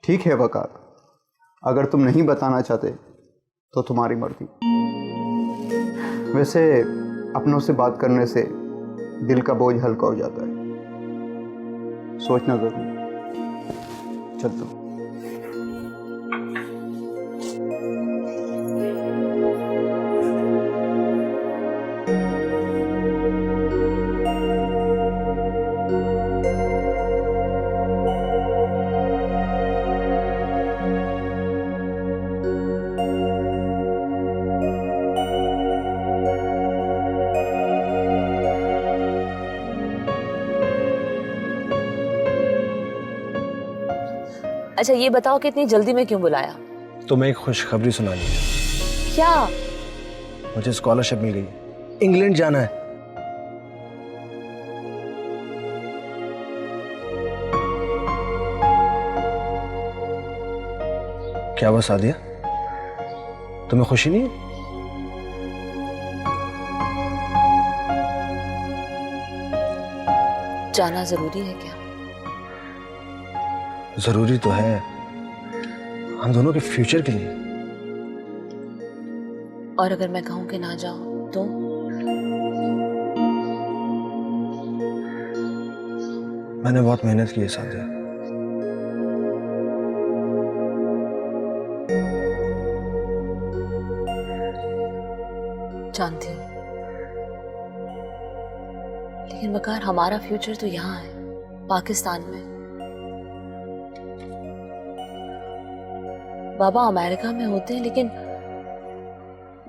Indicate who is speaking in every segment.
Speaker 1: ठीक है वकार, अगर तुम नहीं बताना चाहते तो तुम्हारी मर्जी। वैसे अपनों से बात करने से दिल का बोझ हल्का हो जाता है, सोचना जरूर। चलता हूँ।
Speaker 2: अच्छा ये बताओ कि इतनी जल्दी में क्यों बुलाया?
Speaker 3: तुम्हें एक खुशखबरी सुनानी है।
Speaker 2: क्या?
Speaker 3: मुझे स्कॉलरशिप मिल गई, इंग्लैंड जाना है। क्या हुआ सादिया, तुम्हें खुशी नहीं है?
Speaker 2: जाना जरूरी है क्या?
Speaker 3: जरूरी तो है, हम दोनों के फ्यूचर के लिए।
Speaker 2: और अगर मैं कहूं कि ना जाओ तो?
Speaker 3: मैंने बहुत मेहनत की है सादिया।
Speaker 2: जानती हूँ, लेकिन वकार हमारा फ्यूचर तो यहाँ है, पाकिस्तान में। बाबा अमेरिका में होते हैं, लेकिन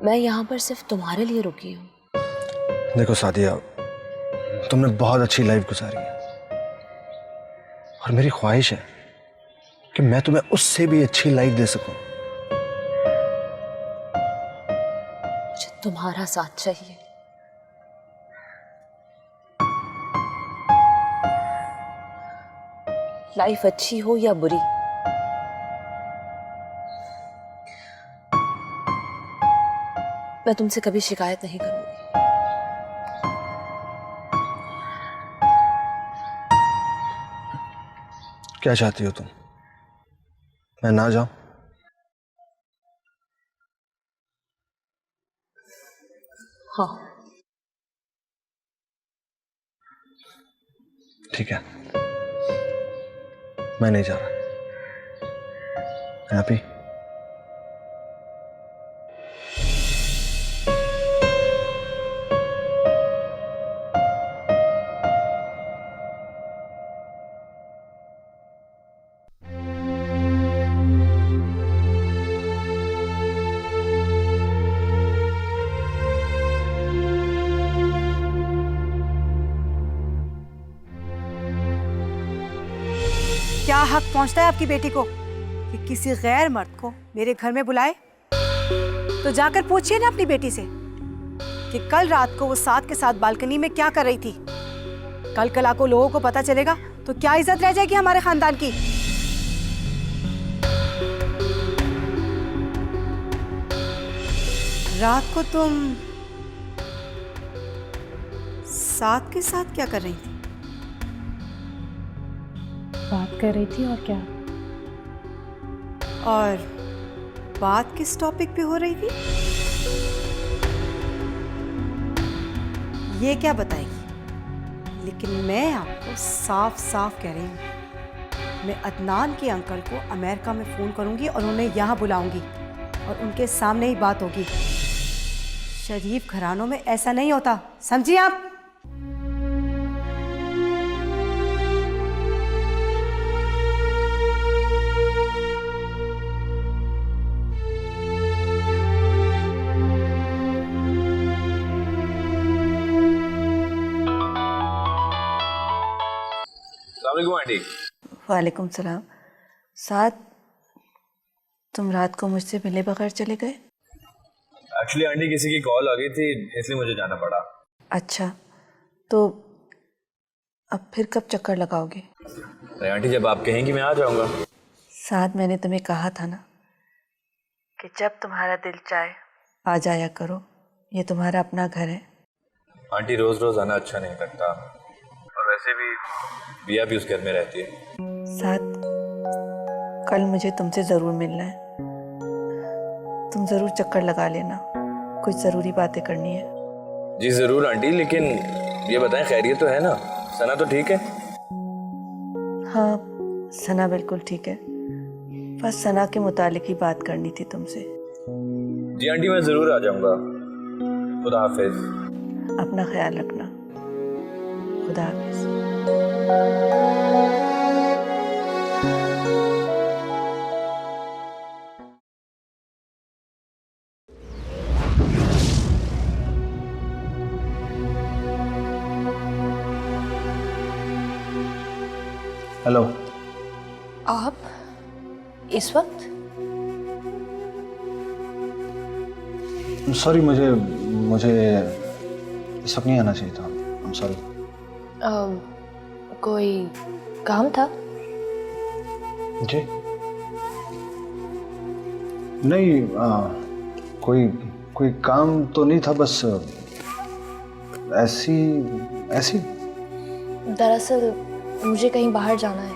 Speaker 2: मैं यहाँ पर सिर्फ तुम्हारे लिए रुकी हूँ।
Speaker 3: देखो सादिया, तुमने बहुत अच्छी लाइफ गुजारी है और मेरी ख्वाहिश है कि मैं तुम्हें उससे भी अच्छी लाइफ दे सकूं।
Speaker 2: मुझे तुम्हारा साथ चाहिए। लाइफ अच्छी हो या बुरी, मैं तुमसे कभी शिकायत नहीं करूंगी।
Speaker 3: क्या चाहती हो तुम, मैं ना जाऊं?
Speaker 2: हाँ।
Speaker 3: ठीक है, मैं नहीं जा रहा। हैप्पी?
Speaker 4: क्या हक पहुंचता है आपकी बेटी को कि किसी गैर मर्द को मेरे घर में बुलाए? तो जाकर पूछिए ना अपनी बेटी से कि कल रात को वो साथ के साथ बालकनी में क्या कर रही थी। कल को लोगों को पता चलेगा तो क्या इज्जत रह जाएगी हमारे खानदान की। रात को तुम साथ के साथ क्या कर रही थी?
Speaker 5: बात कर रही थी, और क्या?
Speaker 4: और बात किस टॉपिक पे हो रही थी ये क्या बताएगी? लेकिन मैं आपको साफ साफ कह रही हूँ, मैं अदनान के अंकल को अमेरिका में फ़ोन करूँगी और उन्हें यहाँ बुलाऊँगी और उनके सामने ही बात होगी। शरीफ घरानों में ऐसा नहीं होता, समझिए आप?
Speaker 6: आंटी।
Speaker 7: वालेकुम सलाम। साथ तुम रात को मुझसे मिले बगैर चले गए?
Speaker 6: एक्चुअली आंटी किसी की कॉल आ गई थी, इसलिए मुझे जाना पड़ा।
Speaker 7: अच्छा, तो अब फिर कब चक्कर लगाओगे?
Speaker 6: अरे आंटी, जब आप कहेंगी मैं आ जाऊंगा।
Speaker 7: साथ मैंने तुम्हें कहा था ना कि जब तुम्हारा दिल चाहे आ जाया करो, ये तुम्हारा अपना घर है।
Speaker 6: आंटी रोज रोज आना अच्छा नहीं लगता, और वैसे भी बिया भी उस घर में रहती है।
Speaker 7: साथ कल मुझे तुमसे ज़रूर मिलना है। तुम ज़रूर चक्कर लगा लेना, कुछ ज़रूरी बातें करनी है।
Speaker 6: जी ज़रूर आंटी, लेकिन ये बताएं खैरियत तो है ना? सना तो ठीक है?
Speaker 7: हाँ, सना बिल्कुल ठीक है। बस सना के मुतालिक ही बात करनी थी तुमसे।
Speaker 6: जी आंटी, मैं ज़रूर आ जाऊँगा। खुदा हाफिज़।
Speaker 7: अपना ख्याल रखना। खुदा हाफिज़।
Speaker 3: हेलो।
Speaker 2: आप इस वक्त?
Speaker 3: सॉरी, मुझे मुझे इस वक्त नहीं आना चाहिए था। I am sorry.
Speaker 2: कोई काम था?
Speaker 3: जी नहीं, कोई कोई काम तो नहीं था, बस ऐसी ऐसी।
Speaker 2: दरअसल मुझे कहीं बाहर जाना है।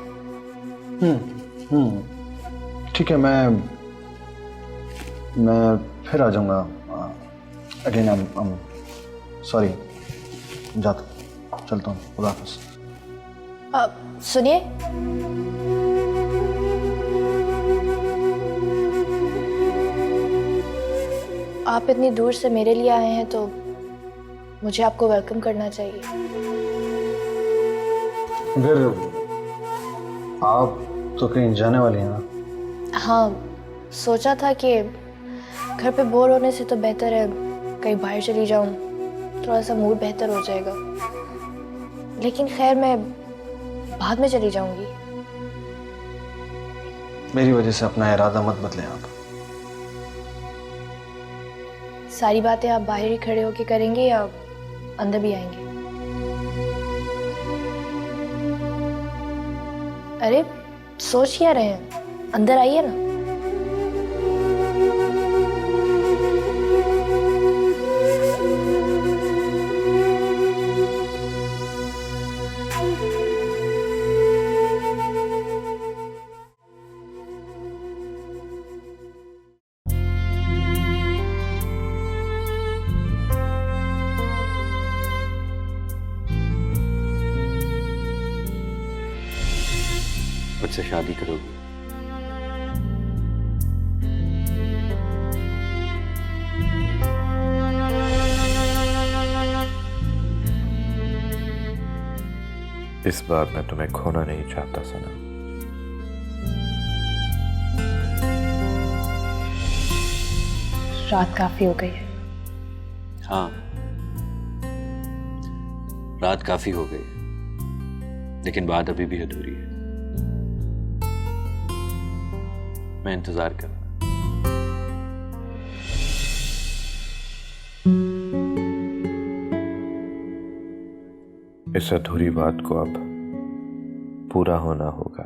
Speaker 3: ठीक है, मैं फिर आ जाऊंगा। Again I am sorry. चलता हूँ। खुदा हाफिज़।
Speaker 2: सुनिए, आप इतनी दूर से मेरे लिए आए हैं तो मुझे आपको वेलकम करना चाहिए।
Speaker 3: फिर आप तो कहीं जाने वाली हैं ना?
Speaker 2: हाँ, सोचा था कि घर पे बोर होने से तो बेहतर है कहीं बाहर चली जाऊं, थोड़ा सा मूड बेहतर हो जाएगा। लेकिन खैर, मैं बाद में चली जाऊंगी।
Speaker 3: मेरी वजह से अपना इरादा मत बदलें आप।
Speaker 2: सारी बातें आप बाहर ही खड़े होके करेंगे या अंदर भी आएंगे? अरे सोच क्या रहे हैं, अंदर आइए ना।
Speaker 8: मुझसे शादी करोगी?
Speaker 6: इस बार मैं तुम्हें खोना नहीं चाहता सना।
Speaker 2: रात काफी हो गई है।
Speaker 8: हाँ, रात काफी हो गई, लेकिन बात अभी भी अधूरी है। मैं इंतजार कर रहा हूं।
Speaker 6: इस अधूरी बात को अब पूरा होना होगा।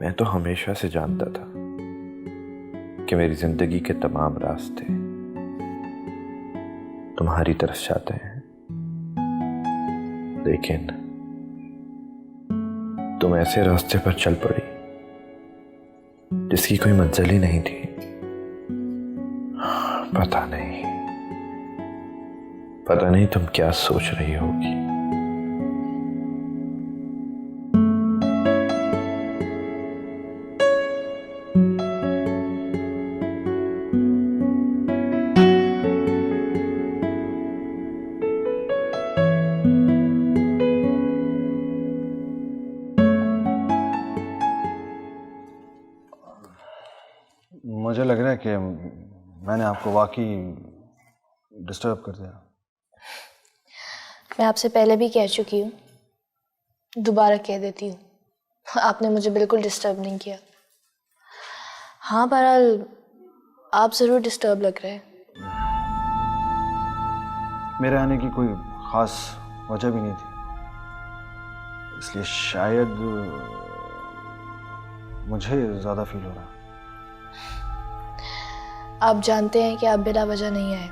Speaker 6: मैं तो हमेशा से जानता था कि मेरी जिंदगी के तमाम रास्ते तुम्हारी तरफ जाते हैं, लेकिन तुम ऐसे रास्ते पर चल पड़ी जिसकी कोई मंजिल ही नहीं थी। पता नहीं तुम क्या सोच रही होगी।
Speaker 3: मुझे लग रहा है कि मैंने आपको वाकई डिस्टर्ब कर दिया।
Speaker 2: मैं आपसे पहले भी कह चुकी हूँ, दोबारा कह देती हूँ, आपने मुझे बिल्कुल डिस्टर्ब नहीं किया। हाँ, बहरहाल आप ज़रूर डिस्टर्ब लग रहे हैं।
Speaker 3: मेरे आने की कोई ख़ास वजह भी नहीं थी, इसलिए शायद मुझे ज़्यादा फील हो रहा।
Speaker 2: आप जानते हैं कि आप बिना वजह नहीं आए,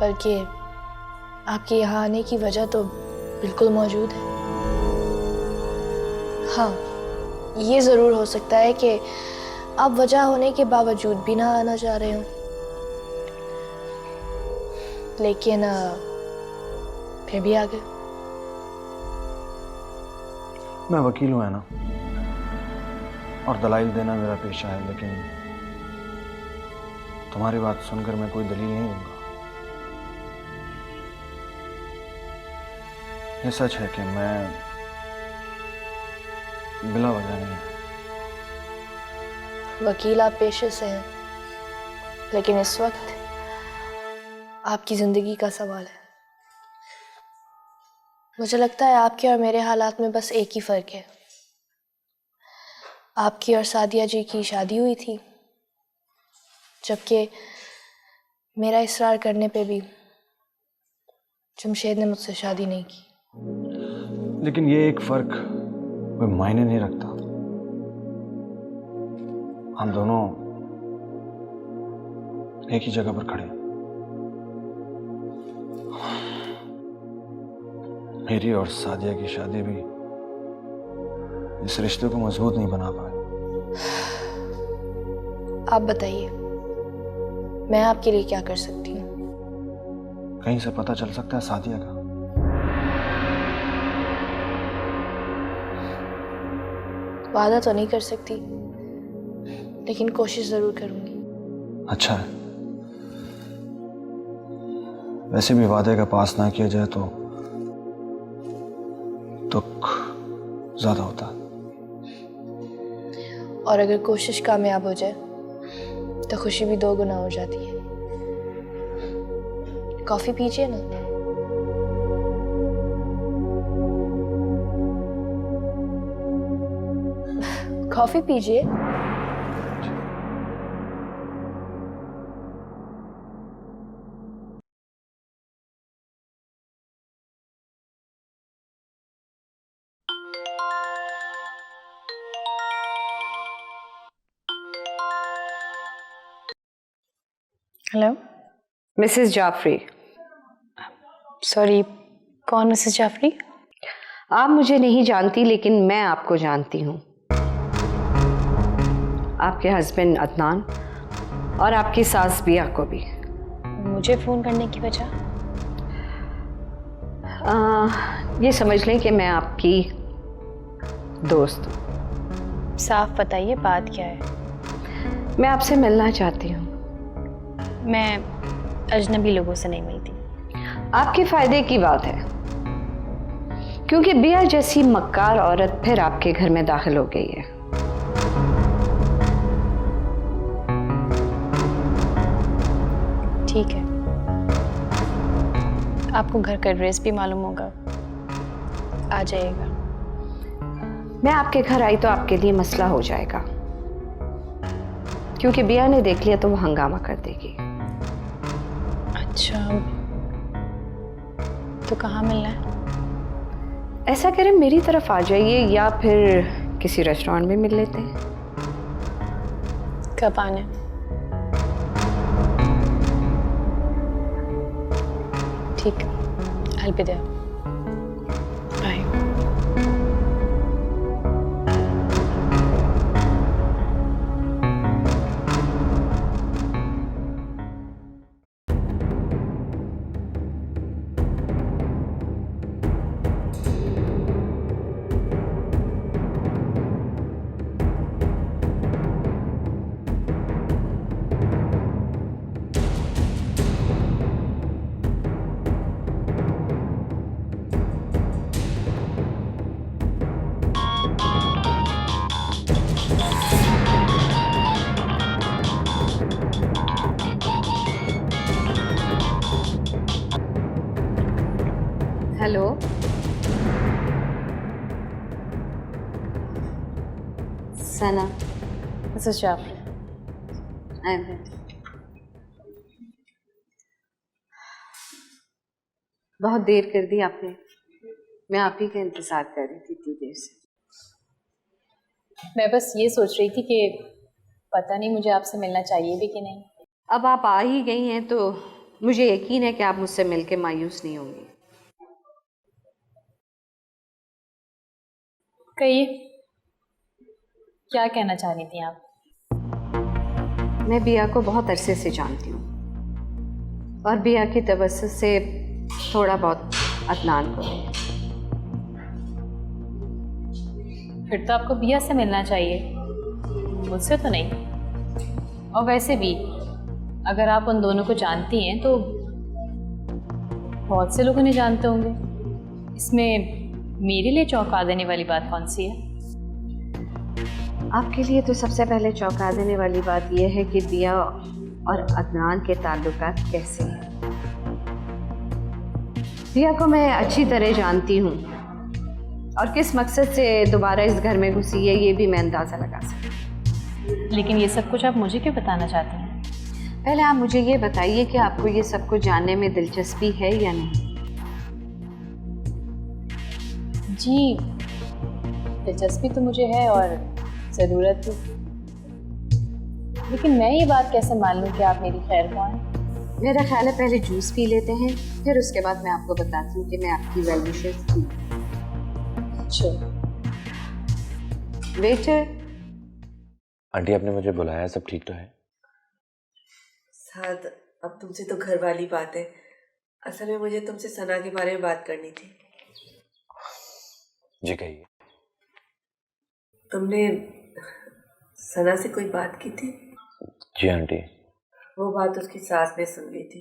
Speaker 2: बल्कि आपके यहाँ आने की वजह तो बिल्कुल मौजूद है। हाँ, ये ज़रूर हो सकता है कि आप वजह होने के बावजूद भी ना आना चाह रहे हो, लेकिन फिर भी आ गए।
Speaker 3: मैं वकील हूं है ना, और दलाइल देना मेरा पेशा है, लेकिन तुम्हारी बात सुनकर मैं कोई दलील नहीं दूंगा। ये सच है कि मैं बिला वजह नहीं है।
Speaker 2: वकील आप पेशे से हैं, लेकिन इस वक्त आपकी जिंदगी का सवाल है। मुझे लगता है आपके और मेरे हालात में बस एक ही फर्क है। आपकी और सादिया जी की शादी हुई थी, जबकि मेरा इसरार करने पे भी जमशेद ने मुझसे शादी नहीं की।
Speaker 3: लेकिन ये एक फर्क कोई मायने नहीं रखता। हम दोनों एक ही जगह पर खड़े हैं। मेरी और सादिया की शादी भी इस रिश्ते को मजबूत नहीं बना पाए।
Speaker 2: आप बताइए, मैं आपके लिए क्या कर सकती हूँ?
Speaker 3: कहीं से पता चल सकता है सादिया का?
Speaker 2: वादा तो नहीं कर सकती, लेकिन कोशिश जरूर करूंगी।
Speaker 3: अच्छा है। वैसे भी वादे का पास ना किया जाए तो दुख ज्यादा होता है।
Speaker 2: और अगर कोशिश कामयाब हो जाए तो खुशी भी 2 गुना हो जाती है। कॉफी पीजिए ना। कॉफी पीजिए।
Speaker 5: Hello,
Speaker 9: Mrs Jafri.
Speaker 5: सॉरी, कौन मिसेस जाफरी?
Speaker 9: आप मुझे नहीं जानती, लेकिन मैं आपको जानती हूँ। आपके हस्बैंड अदनान और आपकी सास बिया को भी।
Speaker 5: मुझे फ़ोन करने की वजह?
Speaker 9: ये समझ लें कि मैं आपकी दोस्त हूँ।
Speaker 5: साफ बताइए, बात क्या है?
Speaker 9: मैं आपसे मिलना चाहती हूँ।
Speaker 5: मैं अजनबी लोगों से नहीं मिलती।
Speaker 9: आपके फायदे की बात है, क्योंकि बिया जैसी मक्कार औरत फिर आपके घर में दाखिल हो गई है।
Speaker 5: ठीक है, आपको घर का एड्रेस भी मालूम होगा, आ जाइएगा।
Speaker 9: मैं आपके घर आई तो आपके लिए मसला हो जाएगा, क्योंकि बिया ने देख लिया तो वो हंगामा कर देगी।
Speaker 5: अच्छा, तो कहाँ मिलना है?
Speaker 9: ऐसा करें, मेरी तरफ आ जाइए, या फिर किसी रेस्टोरेंट में मिल लेते हैं।
Speaker 5: कब आना है? ठीक, I'll be there. Bye.
Speaker 9: Hello, Sana.
Speaker 5: Mrs Jafri.
Speaker 9: बहुत देर कर दी आपने। मैं आप ही का इंतजार कर रही थी इतनी देर से।
Speaker 5: मैं बस ये सोच रही थी कि पता नहीं मुझे आपसे मिलना चाहिए भी कि नहीं।
Speaker 9: अब आप आ ही गई हैं तो मुझे यकीन है कि आप मुझसे मिलके मायूस नहीं होंगी।
Speaker 5: कहिए, क्या कहना चाह रही थी आप?
Speaker 9: मैं बिया को बहुत अरसे से जानती हूँ और बिया की तवज्जुह से थोड़ा बहुत अदनान को है।
Speaker 5: फिर तो आपको बिया से मिलना चाहिए, मुझसे तो नहीं। और वैसे भी अगर आप उन दोनों को जानती हैं तो बहुत से लोग उन्हें जानते होंगे। इसमें मेरे लिए चौंका देने वाली बात कौन सी है?
Speaker 9: आपके लिए तो सबसे पहले चौंका देने वाली बात यह है कि बिया और अदनान के ताल्लुकात कैसे हैं। बिया को मैं अच्छी तरह जानती हूँ और किस मकसद से दोबारा इस घर में घुसी है ये भी मैं अंदाज़ा लगा सकती हूँ।
Speaker 5: लेकिन ये सब कुछ आप मुझे क्यों बताना चाहती हैं?
Speaker 9: पहले आप मुझे ये बताइए कि आपको ये सब कुछ जानने में दिलचस्पी है या नहीं।
Speaker 5: जी, दिलचस्पी तो मुझे है और ज़रूरत भी। लेकिन मैं ये बात कैसे मान लूँ कि आप मेरी खैर ख्वाह हैं?
Speaker 9: मेरा ख्याल है पहले जूस पी लेते हैं, फिर उसके बाद मैं आपको बताती हूँ कि मैं आपकी वेल विशेस थी।
Speaker 5: अच्छा,
Speaker 9: वेटर।
Speaker 6: आंटी, आपने मुझे बुलाया, सब ठीक तो है?
Speaker 7: साद, अब तुमसे तो घर वाली बात है। असल में मुझे तुमसे सना के बारे में बात करनी थी।
Speaker 6: जी कहिए।
Speaker 7: तुमने सना से कोई बात की थी?
Speaker 6: जी आंटी।
Speaker 7: वो बात उसकी सास ने सुन ली थी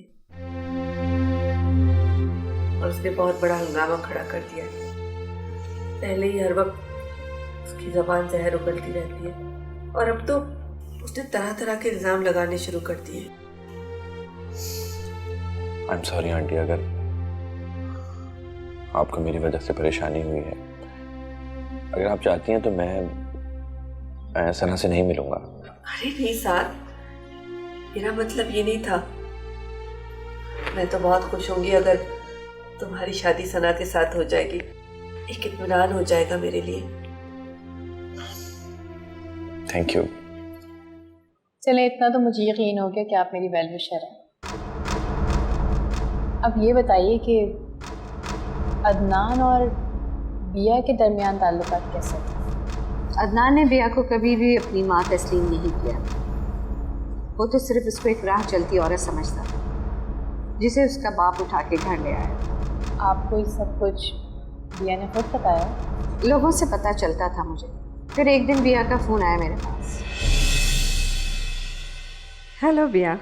Speaker 7: और उसने बहुत बड़ा हंगामा खड़ा कर दिया। पहले ही हर वक्त उसकी ज़बान जहर उगलती रहती है और अब तो उसने तरह तरह के इल्ज़ाम लगाने शुरू कर दिए।
Speaker 6: आई एम सॉरी आंटी, अगर आपको मेरी वजह से परेशानी हुई है। अगर आप चाहती हैं तो मैं सना से नहीं मिलूंगा।
Speaker 7: अरे नहीं साथ, मेरा मतलब ये नहीं था। मैं तो बहुत खुश होंगी अगर तुम्हारी शादी सना के साथ हो जाएगी। एक इत्मीनान हो जाएगा मेरे लिए।
Speaker 6: Thank you.
Speaker 5: चले, इतना तो मुझे यकीन हो गया कि आप मेरी वेल विशर हैं। अब ये बताइए कि अदनान और बिया के दरमियान ताल्लुकात कैसे थे?
Speaker 9: अदनान ने बिया को कभी भी अपनी माँ तस्लीम नहीं किया। वो तो सिर्फ उसको एक राह चलती औरत समझता था जिसे उसका बाप उठा के घर ले आया।
Speaker 5: आपको ये सब कुछ बिया ने खुद बताया?
Speaker 9: लोगों से पता चलता था मुझे। फिर एक दिन बिया का फ़ोन आया मेरे पास। हेलो बिया,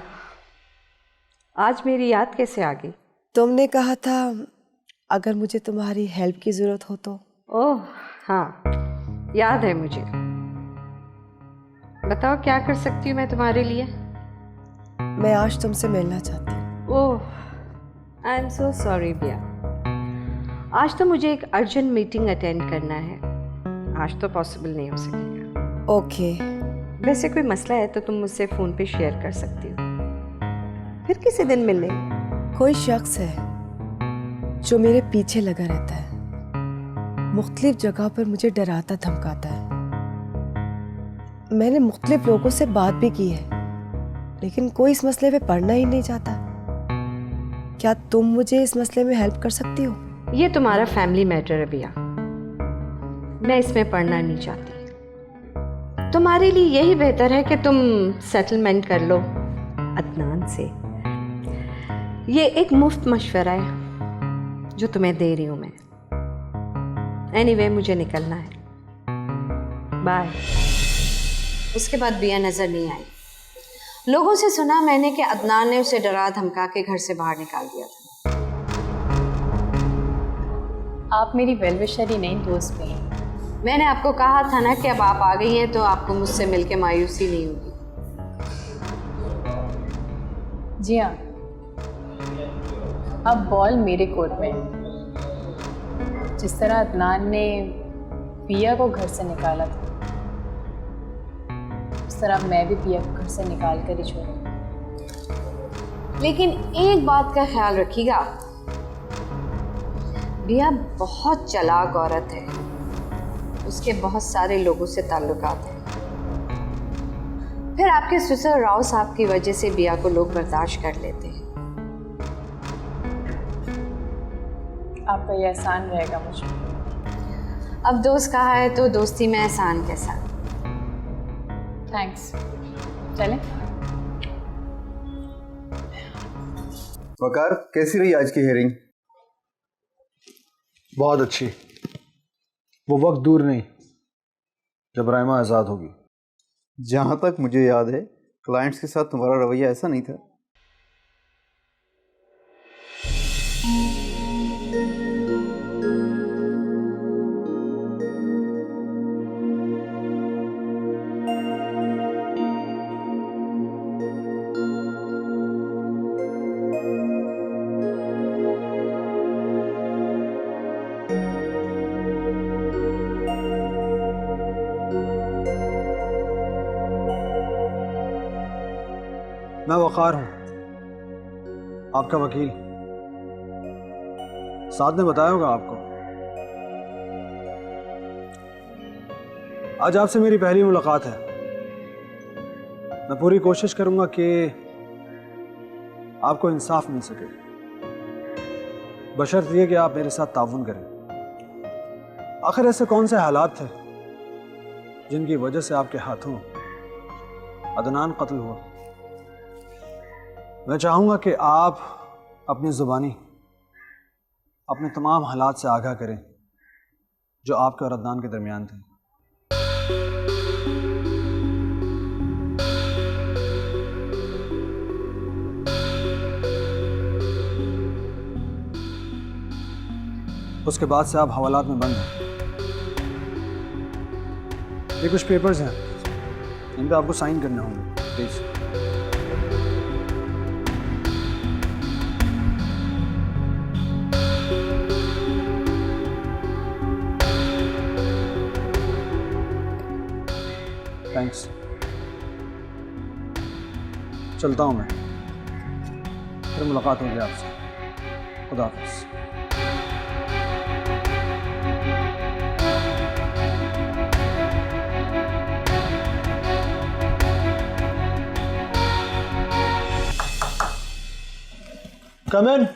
Speaker 9: आज मेरी याद कैसे आ गई?
Speaker 10: तुमने कहा था अगर मुझे तुम्हारी हेल्प की ज़रूरत हो तो।
Speaker 9: ओह हाँ, याद है मुझे। बताओ क्या कर सकती हूँ मैं तुम्हारे लिए?
Speaker 10: मैं आज तुमसे मिलना चाहती हूँ।
Speaker 9: ओह, आई एम सो सॉरी बिया। आज तो मुझे एक अर्जेंट मीटिंग अटेंड करना है। आज तो पॉसिबल नहीं हो सकेगा।
Speaker 10: ओके।
Speaker 9: वैसे कोई मसला है तो तुम मुझसे फ़ोन पे शेयर कर सकती हो। फिर किसी दिन मिलने।
Speaker 10: कोई शख्स है जो मेरे पीछे लगा रहता है, मुख्तलिफ जगह पर मुझे डराता धमकाता है। मैंने मुख्तलिफ लोगों से बात भी की है लेकिन कोई इस मसले पे पढ़ना ही नहीं चाहता। क्या तुम मुझे इस मसले में हेल्प कर सकती हो?
Speaker 9: ये तुम्हारा फैमिली मैटर है बिया, मैं इसमें पढ़ना नहीं चाहती। तुम्हारे लिए यही बेहतर है कि तुम सेटलमेंट कर लो अदनान से। ये एक मुफ्त मशवरा है जो तुम्हें दे रही हूँ मैं। एनीवे, मुझे निकलना है। बाय। उसके बाद बिया नजर नहीं आई। लोगों से सुना मैंने कि अदनान ने उसे डरा धमका के घर से बाहर निकाल दिया था।
Speaker 5: आप मेरी वेल विशर ही नहीं, दोस्त भी हैं।
Speaker 9: मैंने आपको कहा था ना कि अब आप आ गई हैं तो आपको मुझसे मिलके मायूसी नहीं होगी।
Speaker 5: जी हाँ, अब बॉल मेरे कोर्ट में है। जिस तरह अदनान ने पिया को घर से निकाला था उस तरह मैं भी पिया को घर से निकाल कर ही छोड़ूंगा।
Speaker 9: लेकिन एक बात का ख्याल रखिएगा, बिया बहुत चालाक औरत है। उसके बहुत सारे लोगों से ताल्लुकात हैं। फिर आपके ससुर राव साहब की वजह से बिया को लोग बर्दाश्त कर लेते हैं।
Speaker 5: आपका ये एहसान रहेगा मुझ पर।
Speaker 9: अब दोस्त कहा है तो दोस्ती में एहसान कैसा?
Speaker 5: थैंक्स। चलें?
Speaker 1: वकार, कैसी रही आज की हियरिंग?
Speaker 3: बहुत अच्छी। वो वक्त दूर नहीं जब राइमा आज़ाद होगी।
Speaker 1: जहां तक मुझे याद है क्लाइंट्स के साथ तुम्हारा रवैया ऐसा नहीं था।
Speaker 3: मैं वकार हूं, आपका वकील। साद ने बताया होगा आपको। आज आपसे मेरी पहली मुलाकात है। मैं पूरी कोशिश करूंगा कि आपको इंसाफ मिल सके, बशर्त ये कि आप मेरे साथ ताउन करें। आखिर ऐसे कौन से हालात थे जिनकी वजह से आपके हाथों अदनान कत्ल हुआ? मैं चाहूंगा कि आप अपनी ज़ुबानी अपने तमाम हालात से आगाह करें जो आपके और अदनान के दरमियान थे। उसके बाद से आप हवालात में बंद हैं। ये कुछ पेपर्स हैं, इन पे आपको साइन करने होंगे, प्लीज़। थैंक्स। चलता हूँ मैं, फिर मुलाकात होगी आपसे। खुदा हाफिज़। Come in.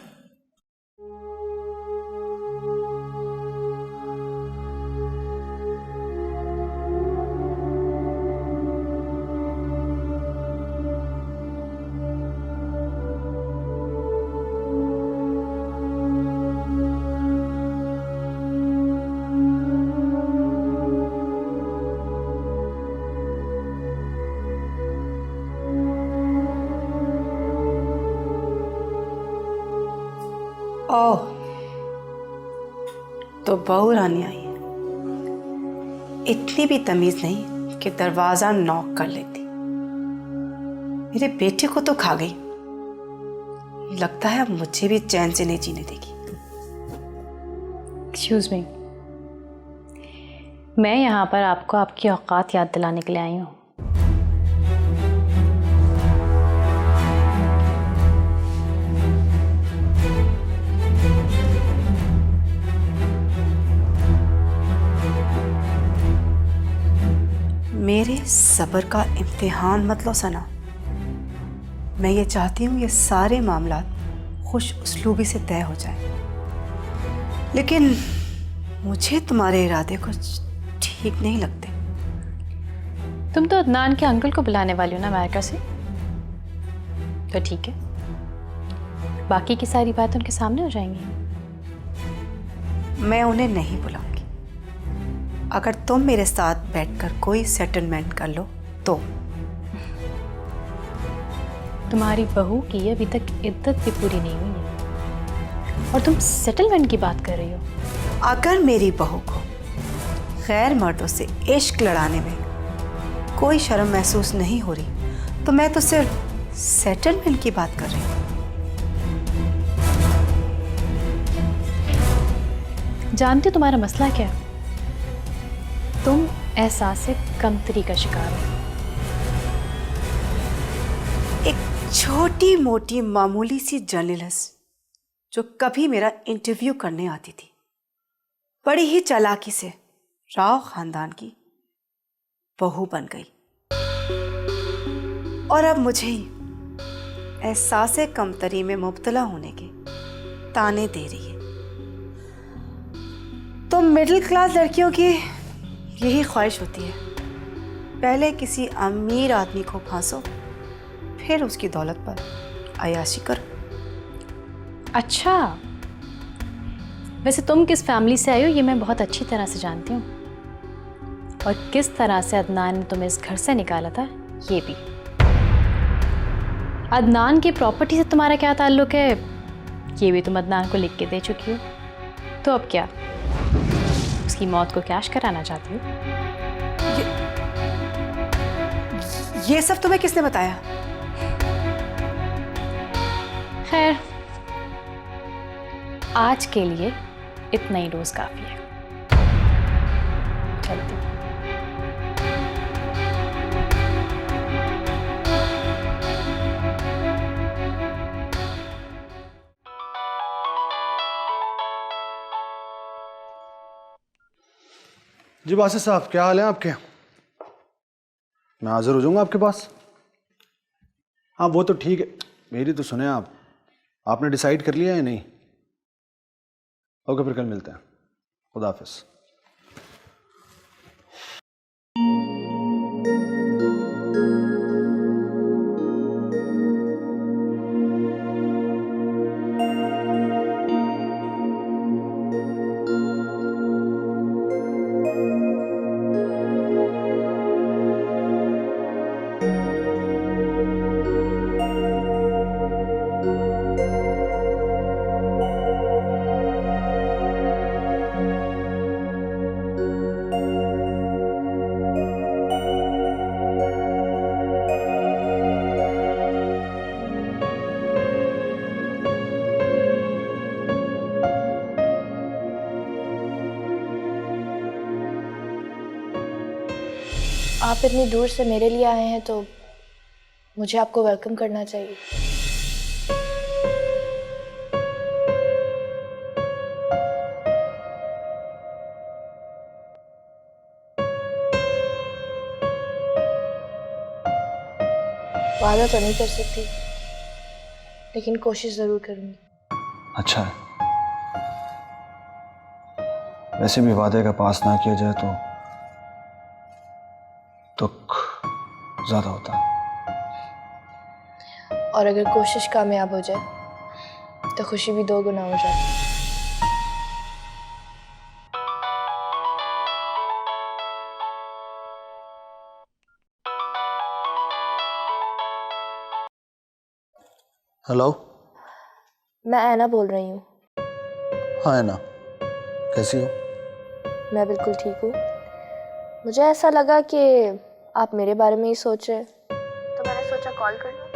Speaker 4: ओह, तो बहू रानी आई है। इतनी भी तमीज नहीं कि दरवाजा नॉक कर लेती। मेरे बेटे को तो खा गई। लगता है अब मुझे भी चैन से नहीं जीने देगी।
Speaker 5: एक्सक्यूज मी, मैं यहाँ पर आपको आपकी औकात याद दिलाने के लिए आई हूँ।
Speaker 4: मेरे सब्र का इम्तिहान मत लो सना। मैं ये चाहती हूँ ये सारे मामला खुश उसलूबी से तय हो जाए, लेकिन मुझे तुम्हारे इरादे कुछ ठीक नहीं लगते।
Speaker 5: तुम तो अदनान के अंकल को बुलाने वाली हो ना अमेरिका से, तो ठीक है, बाकी की सारी बातें उनके सामने हो जाएंगी।
Speaker 4: मैं उन्हें नहीं बुलाऊंगी। अगर तुम मेरे साथ बैठकर कोई सेटलमेंट कर लो तो।
Speaker 5: तुम्हारी बहू की अभी तक इद्दत भी पूरी नहीं हुई है और तुम सेटलमेंट की बात कर रही हो।
Speaker 4: अगर मेरी बहू को गैर मर्दों से इश्क लड़ाने में कोई शर्म महसूस नहीं हो रही तो मैं तो सिर्फ सेटलमेंट की बात कर रही हूँ।
Speaker 5: जानती हो तुम्हारा मसला क्या है? तुम एहसास कमतरी का शिकार हो।
Speaker 4: एक छोटी मोटी मामूली सी जर्नलिस्ट जो कभी मेरा इंटरव्यू करने आती थी, बड़ी ही चालाकी से राव खानदान की बहू बन गई और अब मुझे ही एहसास कमतरी में मुब्तला होने के ताने दे रही है। तो मिडिल क्लास लड़कियों की यही ख्वाहिश होती है पहले किसी अमीर आदमी को फांसो, फिर उसकी दौलत पर अय्याशी करो।
Speaker 5: अच्छा, वैसे तुम किस फैमिली से आई हो ये मैं बहुत अच्छी तरह से जानती हूँ, और किस तरह से अदनान ने तुम्हें इस घर से निकाला था ये भी। अदनान की प्रॉपर्टी से तुम्हारा क्या ताल्लुक है ये भी तुम अदनान को लिख के दे चुकी हो, तो अब क्या उसकी मौत को कैश कराना चाहती हो?
Speaker 4: ये सब तुम्हें किसने बताया?
Speaker 5: खैर, आज के लिए इतना ही डोज काफी है। चलती हूँ।
Speaker 3: जी बासित साहब, क्या हाल है आपके? मैं हाजिर हो जाऊंगा आपके पास। हाँ वो तो ठीक है, मेरी तो सुने आप। आपने डिसाइड कर लिया है या नहीं? ओके, फिर कल मिलते हैं। खुदा हाफिज।
Speaker 2: आप इतनी दूर से मेरे लिए आए हैं तो मुझे आपको वेलकम करना चाहिए। वादा तो नहीं कर सकती, लेकिन कोशिश जरूर करूंगी।
Speaker 3: अच्छा है, वैसे भी वादे का पास ना किया जाए तो दुख ज्यादा होता है,
Speaker 2: और अगर कोशिश कामयाब हो जाए तो खुशी भी 2 गुना हो जाती है।
Speaker 3: हेलो,
Speaker 2: मैं ऐना बोल रही हूँ।
Speaker 3: हाँ ऐना, कैसी हो?
Speaker 2: मैं बिल्कुल ठीक हूँ। मुझे ऐसा लगा कि आप मेरे बारे में ही सोच रहे, तो मैंने सोचा कॉल कर लूं।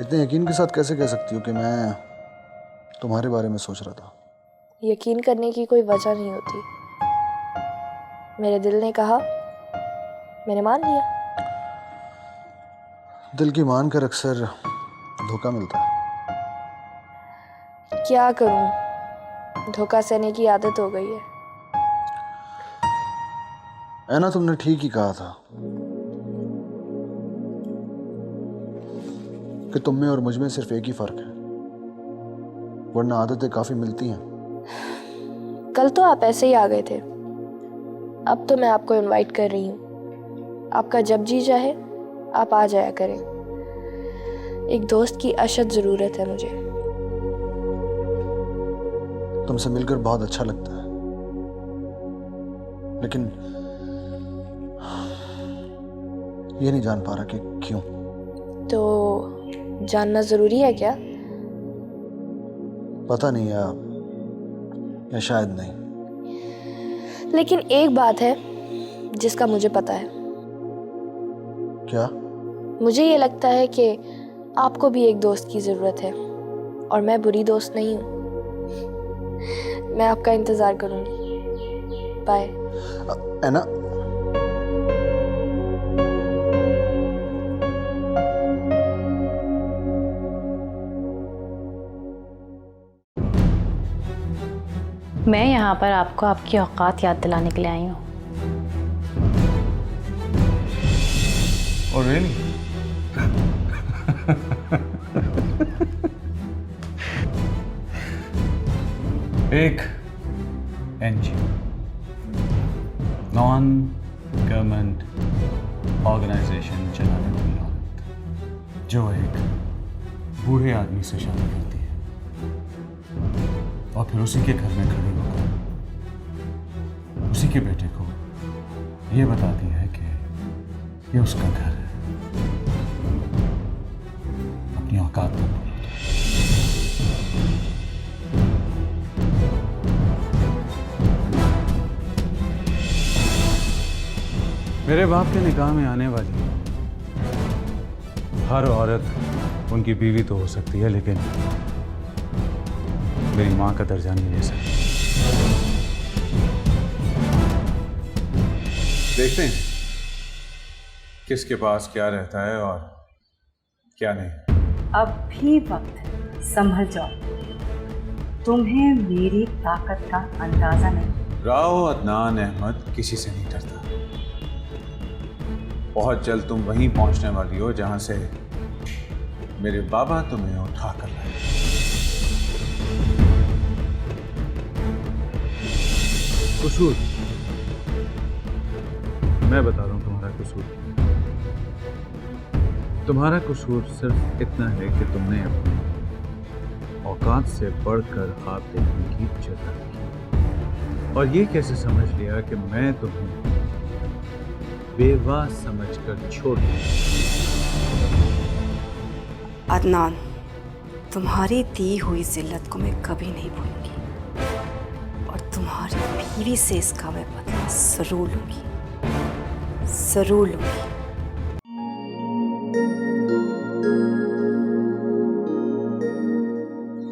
Speaker 3: इतने यकीन के साथ कैसे कह सकती हो कि मैं तुम्हारे बारे में सोच रहा था?
Speaker 2: यकीन करने की कोई वजह नहीं होती। मेरे दिल ने कहा, मैंने मान लिया।
Speaker 3: दिल की मान कर अक्सर धोखा मिलता है।
Speaker 2: क्या करूं, धोखा सहने की आदत हो गई है।
Speaker 3: ऐना, तुमने ठीक ही कहा था कि तुम में और मुझ में सिर्फ एक ही फर्क है, वरना आदतें काफी मिलती हैं।
Speaker 2: कल तो आप ऐसे ही आ गए थे, अब तो मैं आपको इनवाइट कर रही हूँ। आपका जब जी चाहे आप आ जाया करें। एक दोस्त की अशद जरूरत है मुझे।
Speaker 3: तुमसे मिलकर बहुत अच्छा लगता है, लेकिन ये नहीं जान पा रहा कि क्यों।
Speaker 2: तो जानना जरूरी है क्या?
Speaker 3: पता नहीं, या शायद नहीं।
Speaker 2: लेकिन एक बात है जिसका मुझे पता है।
Speaker 3: क्या?
Speaker 2: मुझे ये लगता है कि आपको भी एक दोस्त की जरूरत है, और मैं बुरी दोस्त नहीं हूँ। मैं आपका इंतजार करूंगी। बाय।
Speaker 3: ऐना,
Speaker 5: मैं यहाँ पर आपको आपकी औकात याद दिलाने के लिए आई हूँ।
Speaker 11: Oh, really? एक NGO, नॉन
Speaker 3: गवर्नमेंट ऑर्गेनाइजेशन चलाने वाली औरत जो एक बूढ़े आदमी से शादी करती है और फिर उसी के घर में खड़ी होकर उसी के बेटे को ये बताती है कि ये उसका घर है, अपनी औकात पर बोलो। मेरे बाप के निकाह में आने वाली हर औरत उनकी बीवी तो हो सकती है, लेकिन मेरी माँ का दर्जा नहीं ले सकती। देखते हैं किसके पास क्या रहता है और क्या नहीं।
Speaker 4: अब भी वक्त है, संभल जाओ। तुम्हें मेरी ताकत का अंदाजा नहीं।
Speaker 3: राव अदनान अहमद किसी से नहीं डरता। बहुत जल्द तुम वहीं पहुंचने वाली हो जहां से मेरे बाबा तुम्हें उठा कर लाए। कसूर मैं बता रहा हूं तुम्हारा कसूर। तुम्हारा कसूर सिर्फ इतना है कि तुमने अपनी औकात से बढ़कर ख्वाब देखने की जगह की और ये कैसे समझ लिया कि मैं तुम्हें बेवा समझकर छोड़ दूं।
Speaker 4: अदनान, तुम्हारी दी हुई जिल्लत को मैं कभी नहीं भूलूंगी और तुम्हारी बीवी से इसका मैं बदला जरूर लूंगी, जरूर लूंगी।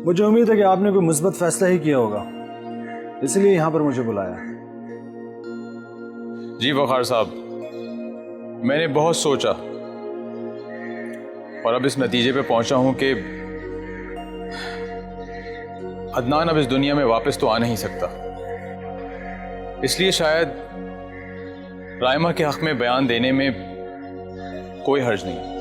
Speaker 3: मुझे उम्मीद है कि आपने कोई मुस्बत फैसला ही किया होगा, इसलिए यहाँ पर मुझे बुलाया।
Speaker 11: जी वखार साहब, मैंने बहुत सोचा और अब इस नतीजे पे पहुंचा हूं कि अदनान अब इस दुनिया में वापस तो आ नहीं सकता, इसलिए शायद राइमा के हक में बयान देने में कोई हर्ज नहीं।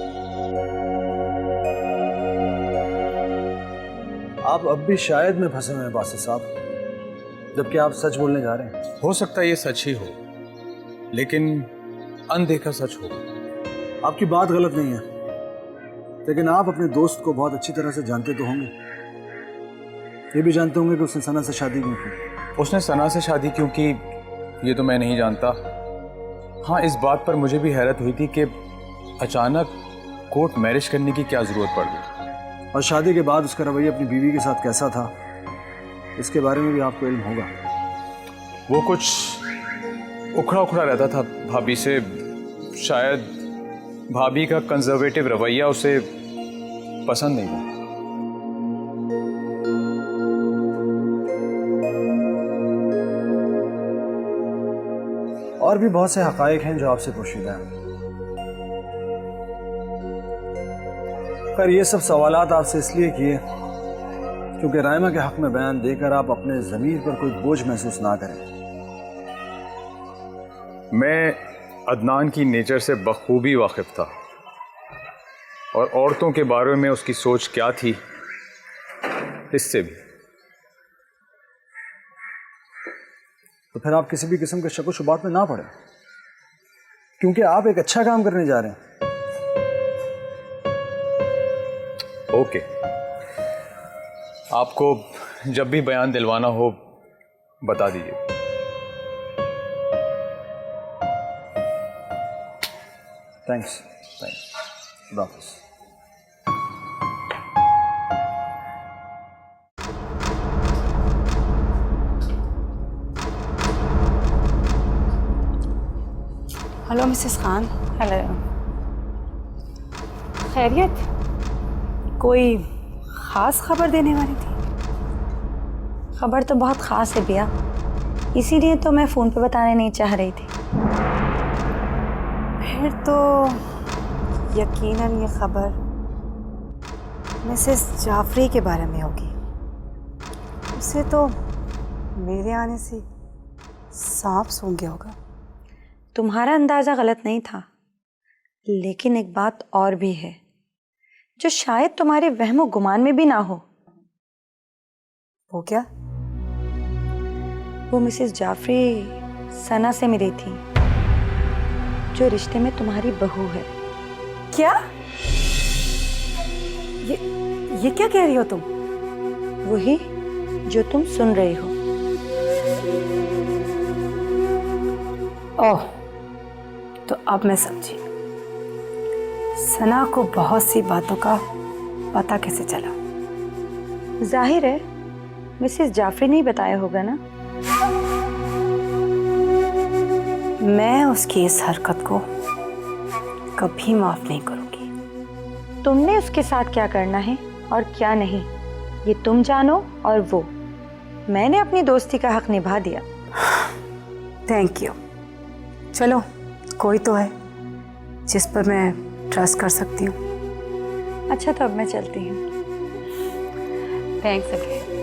Speaker 3: आप अब भी शायद में फंसे हुए हैं बासित साहब, जबकि आप सच बोलने जा रहे हैं।
Speaker 11: हो सकता है ये सच ही हो, लेकिन अनदेखा सच हो।
Speaker 3: आपकी बात गलत नहीं है, लेकिन आप अपने दोस्त को बहुत अच्छी तरह से जानते तो होंगे। ये भी जानते होंगे कि उसने सना से शादी क्यों की।
Speaker 11: उसने सना से शादी क्यों की ये तो मैं नहीं जानता। हाँ, इस बात पर मुझे भी हैरत हुई थी कि अचानक कोर्ट मैरिज करने की क्या ज़रूरत पड़ गई,
Speaker 3: और शादी के बाद उसका रवैया अपनी बीवी के साथ कैसा था, इसके बारे में भी आपको इल्म होगा।
Speaker 11: वो कुछ उखड़ा उखड़ा रहता था भाभी से। शायद भाभी का कंजर्वेटिव रवैया उसे पसंद नहीं था।
Speaker 3: और भी बहुत से हकायक हैं जो आपसे पोशीदा हैं। पर ये सब सवालात आपसे इसलिए किए क्योंकि राइमा के हक में बयान देकर आप अपने ज़मीर पर कोई बोझ महसूस ना करें।
Speaker 11: मैं अदनान की नेचर से बखूबी वाकिफ था और औरतों के बारे में उसकी सोच क्या थी इससे भी।
Speaker 3: तो फिर आप किसी भी किस्म के शक व शुबात में ना पड़े, क्योंकि आप एक अच्छा काम करने जा रहे हैं।
Speaker 11: ओके, आपको जब भी बयान दिलवाना हो बता दीजिए।
Speaker 3: थैंक्स। खुदा हाफिज़।
Speaker 4: Hello Mrs Khan.
Speaker 5: हेलो।
Speaker 4: खैरियत? कोई ख़ास खबर देने वाली थी?
Speaker 12: खबर तो बहुत ख़ास है बिया, इसीलिए तो मैं फ़ोन पे बताने नहीं चाह रही थी।
Speaker 4: फिर तो यकीनन ये खबर मिसेस जाफरी के बारे में होगी। उसे तो मेरे आने से सांप सूंघ गया होगा।
Speaker 12: तुम्हारा अंदाज़ा गलत नहीं था, लेकिन एक बात और भी है जो शायद तुम्हारे वहमो गुमान में भी ना हो।
Speaker 4: वो क्या?
Speaker 12: वो मिसेस जाफरी सना से मिली थी जो रिश्ते में तुम्हारी बहू है।
Speaker 4: क्या? ये क्या कह रही हो तुम?
Speaker 12: वही जो तुम सुन रही हो।
Speaker 4: ओह, तो अब मैं समझी। सना को बहुत सी बातों का पता कैसे चला?
Speaker 12: जाहिर है मिसेस जाफरी ने ही बताया होगा ना।
Speaker 4: मैं उसकी इस हरकत को कभी माफ नहीं करूंगी।
Speaker 12: तुमने उसके साथ क्या करना है और क्या नहीं, ये तुम जानो, और वो मैंने अपनी दोस्ती का हक निभा दिया।
Speaker 4: Thank you. चलो, कोई तो है जिस पर मैं ट्रस्ट कर सकती हूँ।
Speaker 12: अच्छा, तो अब मैं चलती हूँ।
Speaker 5: Thanks again.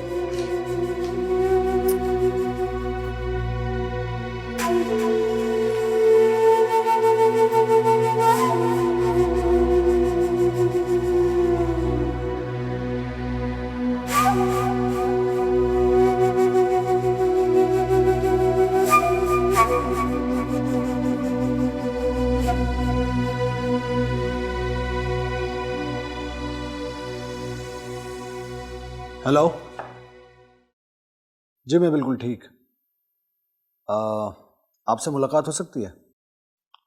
Speaker 3: हेलो जी, मैं बिल्कुल ठीक। आपसे मुलाकात हो सकती है?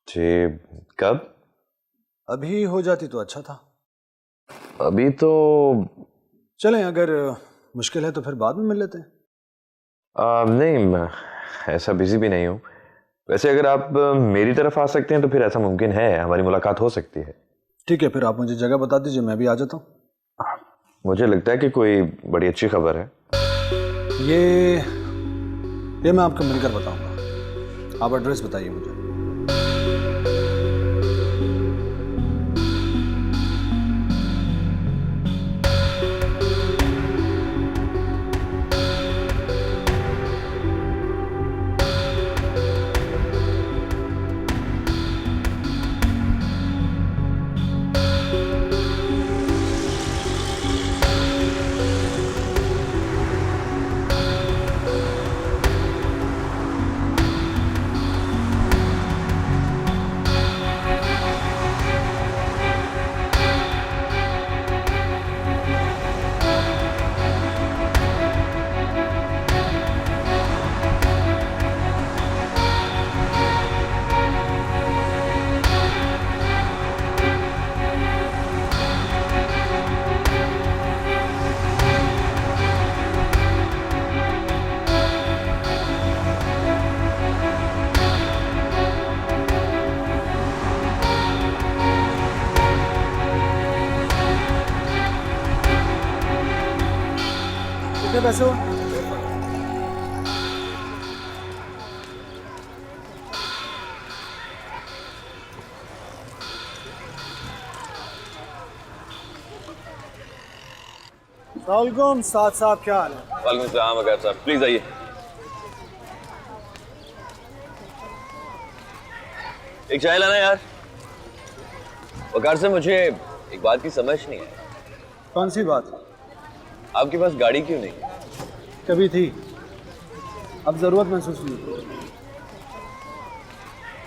Speaker 6: जी, कब?
Speaker 3: अभी हो जाती तो अच्छा था।
Speaker 6: अभी तो
Speaker 3: चलें, अगर मुश्किल है तो फिर बाद में मिल लेते हैं।
Speaker 6: नहीं, मैं ऐसा बिजी भी नहीं हूँ। वैसे अगर आप मेरी तरफ आ सकते हैं तो फिर ऐसा मुमकिन है, हमारी मुलाकात हो सकती है।
Speaker 3: ठीक है, फिर आप मुझे जगह बता दीजिए, मैं भी आ जाता हूँ।
Speaker 6: मुझे लगता है कि कोई बड़ी अच्छी खबर है।
Speaker 3: ये मैं आपको मिलकर बताऊंगा। आप एड्रेस बताइए मुझे। कितने पैसे हो? वालेकुम साहब, क्या हाल है?
Speaker 6: वालेकुम सलाम वगैरह साहब, प्लीज आइए। एक चाय लाना यार। वकार से मुझे एक बात की समझ नहीं है।
Speaker 3: कौन सी बात?
Speaker 6: आपके पास गाड़ी क्यों नहीं है?
Speaker 3: कभी थी, अब जरूरत महसूस नहीं।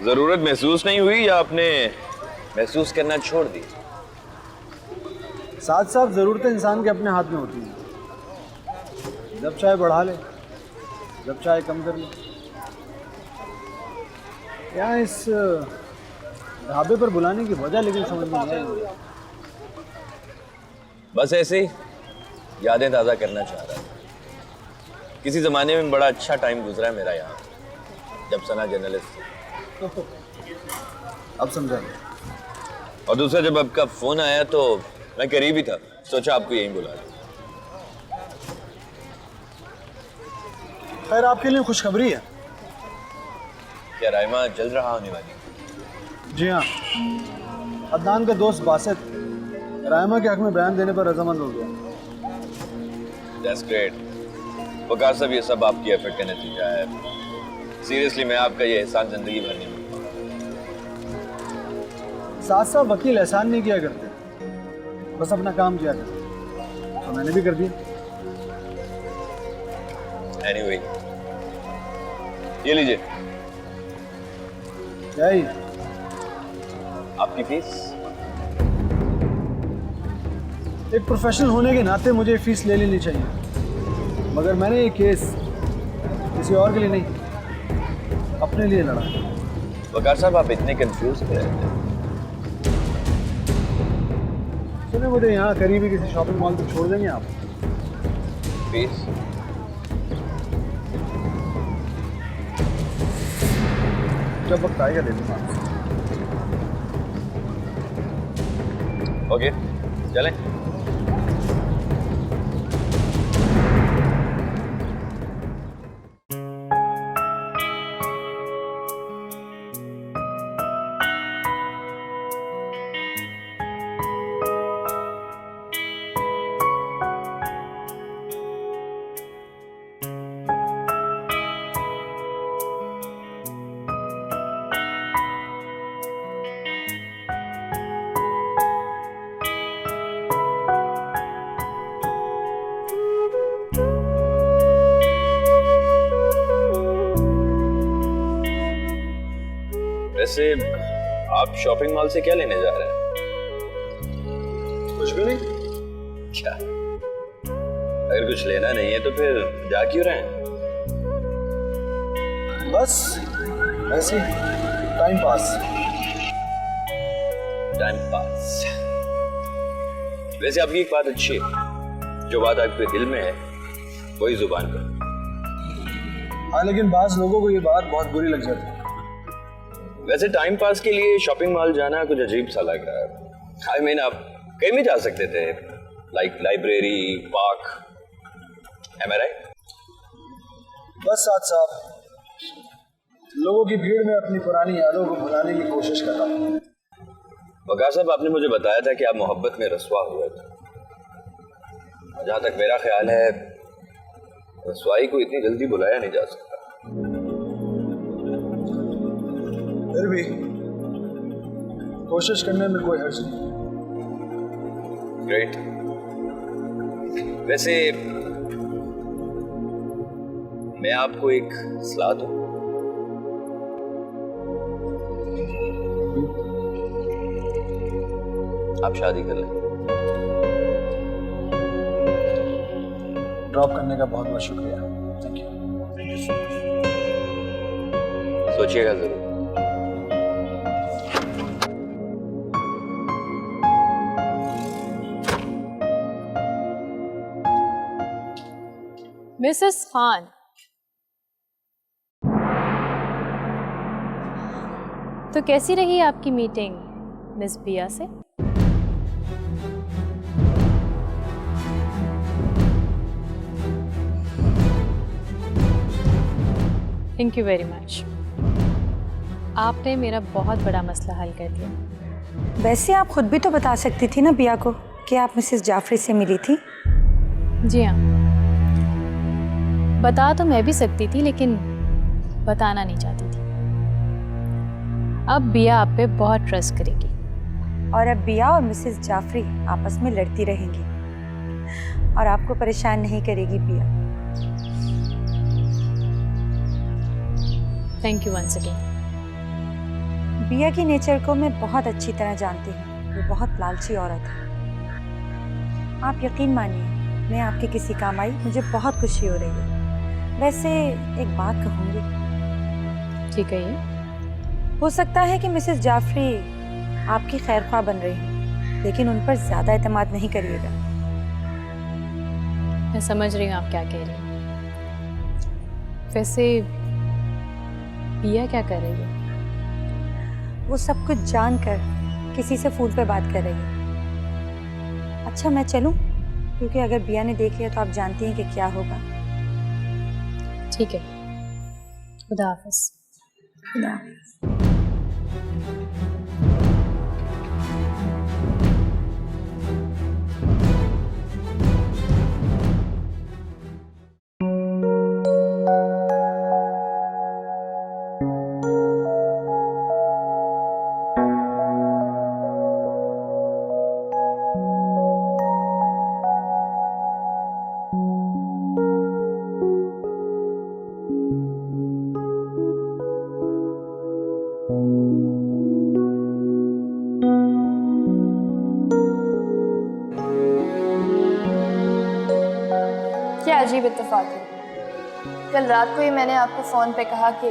Speaker 6: जरूरत महसूस नहीं हुई या आपने महसूस करना छोड़ दी?
Speaker 3: साहब, जरूरतें इंसान के अपने हाथ में होती हैं। जब चाहे बढ़ा ले, जब चाहे कम कर ले। क्या इस ढाबे पर बुलाने की वजह लेकिन समझ में नहीं आई।
Speaker 6: बस ऐसे ही यादें ताज़ा करना चाह रहा था। किसी ज़माने में बड़ा अच्छा टाइम गुजरा है मेरा यहाँ, जब सना जर्नलिस्ट थी।
Speaker 3: अब समझा।
Speaker 6: और दूसरा, जब आपका फ़ोन आया तो मैं करीब ही था, सोचा आपको यहीं बुला लूं।
Speaker 3: खैर, आपके लिए खुशखबरी है।
Speaker 6: क्या राइमा जल्द रहा होने वाली?
Speaker 3: जी हाँ, अदनान का दोस्त बासित राइमा के हक में बयान देने पर रजामंद हो गया।
Speaker 6: That's great। वकार साहब, ये सब आपकी एफर्ट का नतीजा है। सीरियसली, मैं आपका ये एहसान जिंदगी भर नहीं भूल पाऊंगा।
Speaker 3: साहब, वकील एहसान नहीं किया करते, बस अपना काम किया करते, तो मैंने भी कर दिया।
Speaker 6: Anyway, ये लीजिए।
Speaker 3: क्या ही?
Speaker 6: आपकी फीस?
Speaker 3: एक प्रोफेशनल होने के नाते मुझे फीस ले लेनी चाहिए, मगर मैंने ये केस किसी और के लिए नहीं, अपने लिए लड़ा।
Speaker 6: वकार साहब, आप इतने कंफ्यूज क्यों रहते हैं?
Speaker 3: सुने, मुझे यहाँ करीबी किसी शॉपिंग मॉल पे छोड़ देंगे आप?
Speaker 6: फीस?
Speaker 3: जब वक्त आएगा ले लूँगा।
Speaker 6: ओके, चलें। वैसे आप शॉपिंग मॉल से क्या लेने जा रहे हैं?
Speaker 3: कुछ भी नहीं।
Speaker 6: क्या? अगर कुछ लेना नहीं है तो फिर जा क्यों रहे हैं?
Speaker 3: बस ऐसे टाइम पास।
Speaker 6: Time pass. वैसे आपकी एक बात अच्छी है, जो बात आपके दिल में है वही जुबान पर।
Speaker 3: हाँ, लेकिन बाज लोगों को ये बात बहुत बुरी लग जाती है।
Speaker 6: वैसे टाइम पास के लिए शॉपिंग मॉल जाना कुछ अजीब सा लग रहा है। आई मीन, आप कहीं भी जा सकते थे, लाइक लाइब्रेरी, पार्क। एम आई राइट?
Speaker 3: बस साथ साथ लोगों की भीड़ में अपनी पुरानी यादों को भुलाने की कोशिश कर रहा हूँ।
Speaker 6: वकार साहब, आपने मुझे बताया था कि आप मोहब्बत में रसवा हुए थे। जहाँ तक मेरा ख्याल है, रसवाई को इतनी जल्दी बुलाया नहीं जा सकता।
Speaker 3: फिर भी कोशिश करने में कोई हर्ज नहीं।
Speaker 6: ग्रेट। वैसे मैं आपको एक सलाह दूं। आप शादी कर लें।
Speaker 3: ड्रॉप करने का बहुत बहुत शुक्रिया। Thank you. Thank you so much.
Speaker 6: सोचिएगा जरूर।
Speaker 5: मिसेस खान, तो कैसी रही आपकी मीटिंग मिस बिया से? Thank you very much. आपने मेरा बहुत बड़ा मसला हल कर दिया।
Speaker 12: वैसे आप खुद भी तो बता सकती थी ना बिया को कि आप मिसेस जाफरी से मिली थी।
Speaker 5: जी हाँ, बता तो मैं भी सकती थी, लेकिन बताना नहीं चाहती थी। अब बिया आप पे बहुत ट्रस्ट करेगी।
Speaker 12: और अब बिया और मिसेस जाफरी आपस में लड़ती रहेंगी और आपको परेशान नहीं करेगी Bia.
Speaker 5: Thank you once again.
Speaker 12: Bia की नेचर को मैं बहुत अच्छी तरह जानती हूँ। वो बहुत लालची औरत है। आप यकीन मानिए, मैं आपके किसी काम आई, मुझे बहुत खुशी हो रही है। वैसे एक बात कहूँगी।
Speaker 5: ठीक है, ये
Speaker 12: हो सकता है कि मिसेस जाफरी आपकी खैरख्वाह बन रही हैं, लेकिन उन पर ज्यादा एतमाद नहीं करिएगा।
Speaker 5: मैं समझ रही हूँ आप क्या कह रही हैं। वैसे बिया क्या कर रही है?
Speaker 12: वो सब कुछ जानकर किसी से फोन पे बात कर रही है। अच्छा, मैं चलूं? क्योंकि अगर बिया ने देख लिया तो आप जानती हैं कि क्या होगा।
Speaker 5: ठीक है, खुदा हाफिज़।
Speaker 12: खुदा हाफिज़।
Speaker 2: अजीब इत्तेफाक है। कल रात को ही मैंने आपको फ़ोन पे कहा कि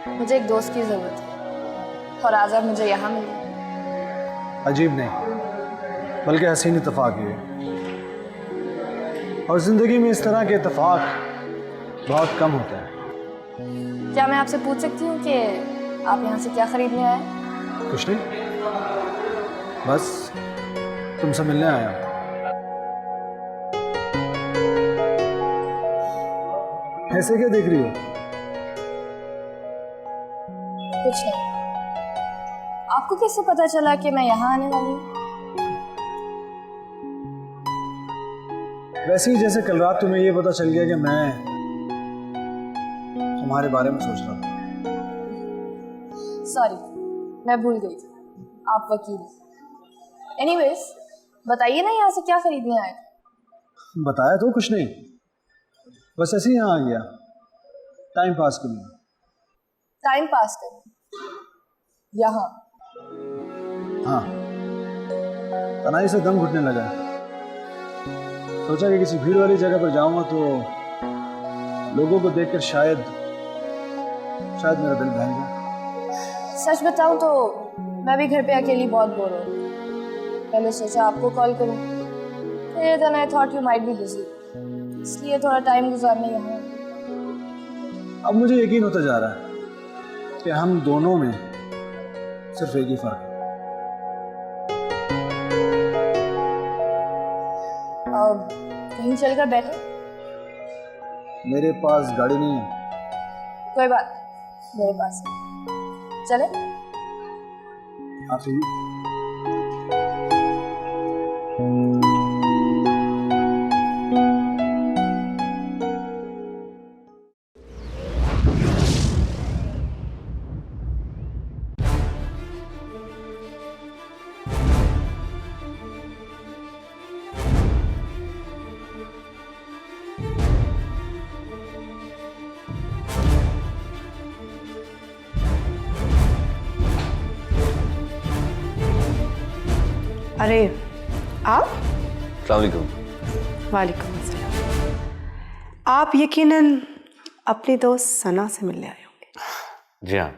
Speaker 2: मुझे एक दोस्त की ज़रूरत है और आज आप मुझे यहाँ मिले।
Speaker 3: अजीब नहीं बल्कि हसीन इत्तेफाक ही है, और ज़िंदगी में इस तरह के इत्तेफाक बहुत कम होते हैं।
Speaker 2: क्या मैं आपसे पूछ सकती हूँ कि आप यहाँ से क्या ख़रीदने आए?
Speaker 3: कुछ नहीं, बस तुमसे मिलने आया हूँ। ऐसे क्या देख रही हो?
Speaker 2: कुछ नहीं। आपको कैसे पता चला कि मैं यहाँ आने वाली हूँ?
Speaker 3: वैसे ही जैसे कल रात तुम्हें ये पता चल गया कि मैं तुम्हारे बारे में सोच रहा था।
Speaker 2: सॉरी, मैं भूल गई थी, आप वकील हैं। एनीवेज, बताइए ना यहाँ से क्या खरीदने आए थे?
Speaker 3: बताया तो कुछ नहीं, बस ऐसे ही यहाँ आ गया टाइम पास के लिए।
Speaker 2: टाइम पास करने यहाँ?
Speaker 3: हाँ, तनाई से दम घुटने लगा। सोचा कि किसी भीड़ वाली जगह पर जाऊंगा तो लोगों को देखकर शायद मेरा दिल बहल जाए।
Speaker 2: सच बताऊं तो मैं भी घर पे अकेली बहुत बोर हो रही हूं। पहले सोचा आपको कॉल करूं, फिर then I thought you might be busy, इसलिए थोड़ा टाइम गुजारने यहाँ।
Speaker 3: अब मुझे यकीन होता जा रहा है कि हम दोनों में सिर्फ एक ही फर्क है।
Speaker 2: कहीं चलकर बैठे?
Speaker 3: मेरे पास गाड़ी नहीं है।
Speaker 2: कोई बात, मेरे पास है। चले?
Speaker 3: आप सही।
Speaker 10: अरे आप?
Speaker 6: अस्सलाम वालेकुम।
Speaker 10: वालेकुम अस्सलाम। आप यकीनन अपनी दोस्त सना से मिलने आए होंगे।
Speaker 8: जी हाँ।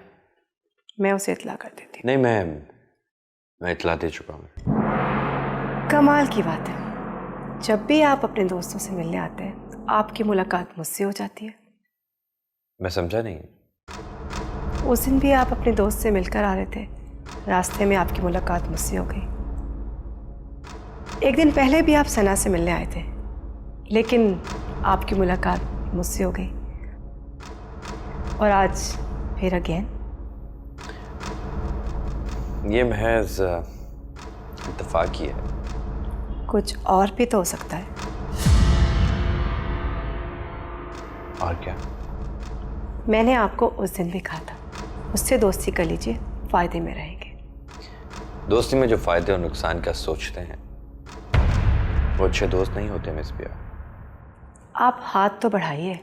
Speaker 10: मैं उसे इत्तला कर देती
Speaker 8: नहीं, मैं इत्तला दे चुका हूँ।
Speaker 10: कमाल की बात है, जब भी आप अपने दोस्तों से मिलने आते हैं तो आपकी मुलाकात मुझसे हो जाती है।
Speaker 8: मैं समझा नहीं।
Speaker 10: उस दिन भी आप अपने दोस्त से मिलकर आ रहे थे, रास्ते में आपकी मुलाकात मुझसे हो गई। एक दिन पहले भी आप सना से मिलने आए थे, लेकिन आपकी मुलाकात मुझसे हो गई, और आज फिर अगेन।
Speaker 8: ये महज इत्तेफाक ही है।
Speaker 10: कुछ और भी तो हो सकता है।
Speaker 8: और क्या?
Speaker 10: मैंने आपको उस दिन भी कहा था, उससे दोस्ती कर लीजिए, फायदे में रहेंगे।
Speaker 8: दोस्ती में जो फायदे और नुकसान का सोचते हैं वो अच्छे दोस्त नहीं होते मिस बिया।
Speaker 10: आप हाथ तो बढ़ाइए।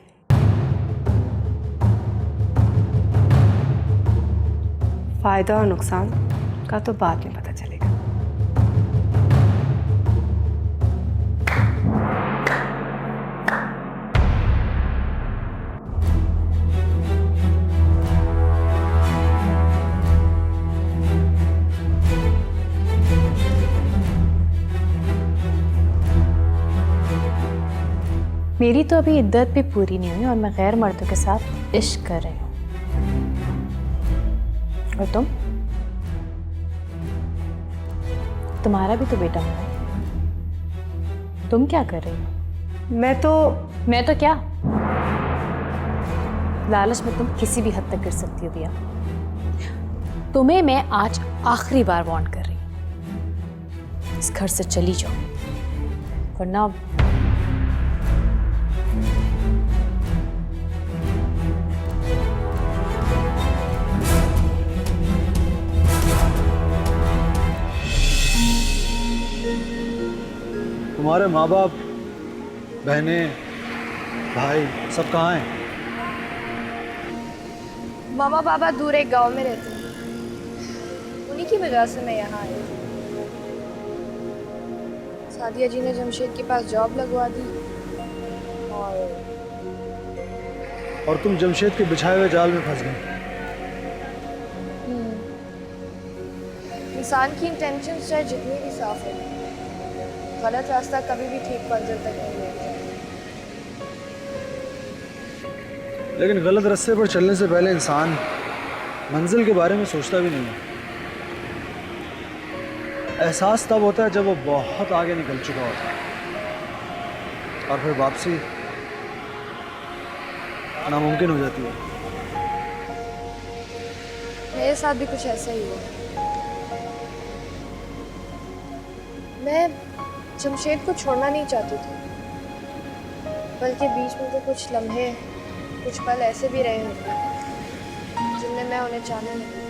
Speaker 10: फायदा और नुकसान का तो बाद में पता चलेगा।
Speaker 5: मेरी तो अभी इद्दत भी पूरी नहीं हुई और मैं गैर मर्दों के साथ इश्क कर रही हूँ। और तुम्हारा भी तो बेटा हुआ है, तुम क्या कर रही हो?
Speaker 10: मैं तो
Speaker 5: क्या? लालच में तुम किसी भी हद तक गिर सकती हो बिया। तुम्हें मैं आज आखिरी बार वार्न कर रही हूँ, इस घर से चली जाओ, वरना
Speaker 3: तुम्हारे माँ बाप, बहनें, भाई सब कहाँ हैं?
Speaker 2: मामा पापा दूर एक गांव में रहते हैं, उन्हीं की वजह से मैं यहाँ आई हूँ। सादिया जी ने जमशेद के पास जॉब लगवा दी
Speaker 3: और तुम जमशेद के बिछाए हुए जाल में फंस गए।
Speaker 2: इंसान की इंटेंशंस चाहे जितनी भी साफ है, गलत रास्ता कभी भी ठीक मंजिल तक नहीं लेता।
Speaker 3: लेकिन गलत रास्ते पर चलने से पहले इंसान मंजिल के बारे में सोचता भी नहीं है। एहसास तब होता है जब वो बहुत आगे निकल चुका होता है और फिर वापसी नामुमकिन हो जाती है।
Speaker 2: मेरे साथ भी कुछ ऐसा ही हुआ। मैं जमशेद को छोड़ना नहीं चाहती थी, बल्कि बीच में तो कुछ लम्हे, कुछ पल ऐसे भी रहे होंगे जिनमें मैं उन्हें चाहने लगी।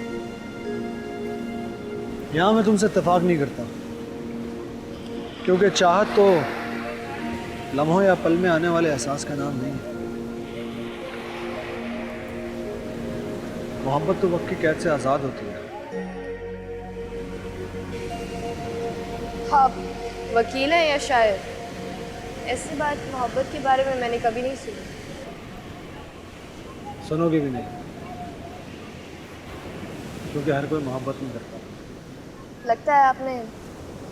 Speaker 3: यहाँ मैं तुमसे इत्तेफाक नहीं करता, क्योंकि चाहत तो लम्हों या पल में आने वाले एहसास का नाम नहीं है। मोहब्बत तो वक्त की कैद से आज़ाद होती है।
Speaker 2: हाँ, वकील है या शायर, ऐसी बात मोहब्बत के बारे में मैंने कभी नहीं सुनी।
Speaker 3: सुनोगे भी नहीं, क्योंकि हर कोई मोहब्बत नहीं करता।
Speaker 2: लगता है आपने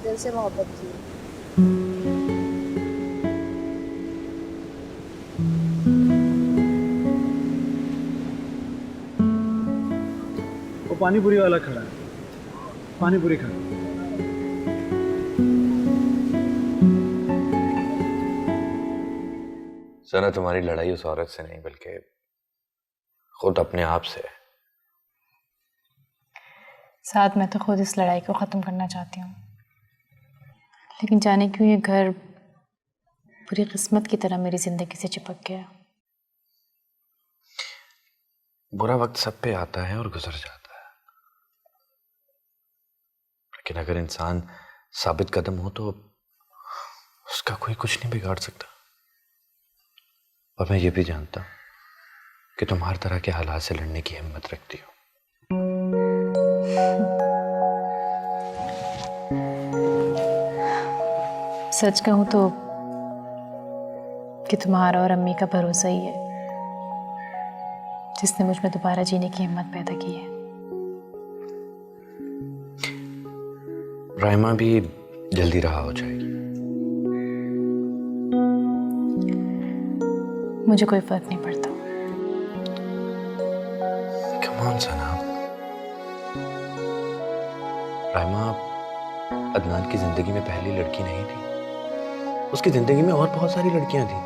Speaker 2: दिल से मोहब्बत की।
Speaker 3: वो पानी पूरी वाला खड़ा है, पानी पूरी खा।
Speaker 8: सना, तुम्हारी लड़ाई उस औरत से नहीं बल्कि खुद अपने आप से है।
Speaker 5: साथ मैं तो खुद इस लड़ाई को ख़त्म करना चाहती हूँ, लेकिन जाने क्यों ये घर पूरी किस्मत की तरह मेरी ज़िंदगी से चिपक गया।
Speaker 8: बुरा वक्त सब पे आता है और गुजर जाता है, लेकिन अगर इंसान साबित कदम हो तो उसका कोई कुछ नहीं बिगाड़ सकता। और मैं ये भी जानता हूँ कि तुम हर तरह के हालात से लड़ने की हिम्मत रखती हो।
Speaker 5: सच कहूँ तो कि तुम्हारा और अम्मी का भरोसा ही है जिसने मुझ में दोबारा जीने की हिम्मत पैदा की है।
Speaker 8: राइमा भी जल्दी रहा हो जाएगी।
Speaker 5: मुझे कोई फर्क नहीं पड़ता।
Speaker 8: कम ऑन सना, राइमा अदनान की जिंदगी में पहली लड़की नहीं थी। उसकी जिंदगी में और बहुत सारी लड़कियां थी।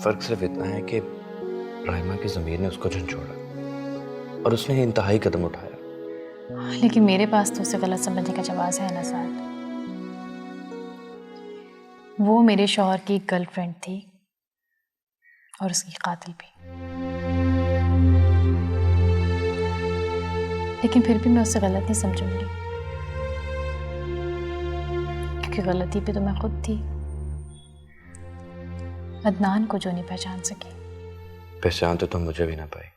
Speaker 8: फर्क सिर्फ इतना है कि राइमा की ज़मीर ने उसको झंझोड़ा और उसने इंतहाई कदम उठाया।
Speaker 5: लेकिन मेरे पास तो उसे गलत समझने का जवाब है ना साथ। वो मेरे शौहर की गर्लफ्रेंड थी और उसकी कातिल भी। लेकिन फिर भी मैं उसे गलत नहीं समझूंगी, क्योंकि गलती पे तो मैं खुद थी। अदनान को जो नहीं पहचान सकी।
Speaker 8: पहचान तो तुम मुझे भी ना पाई।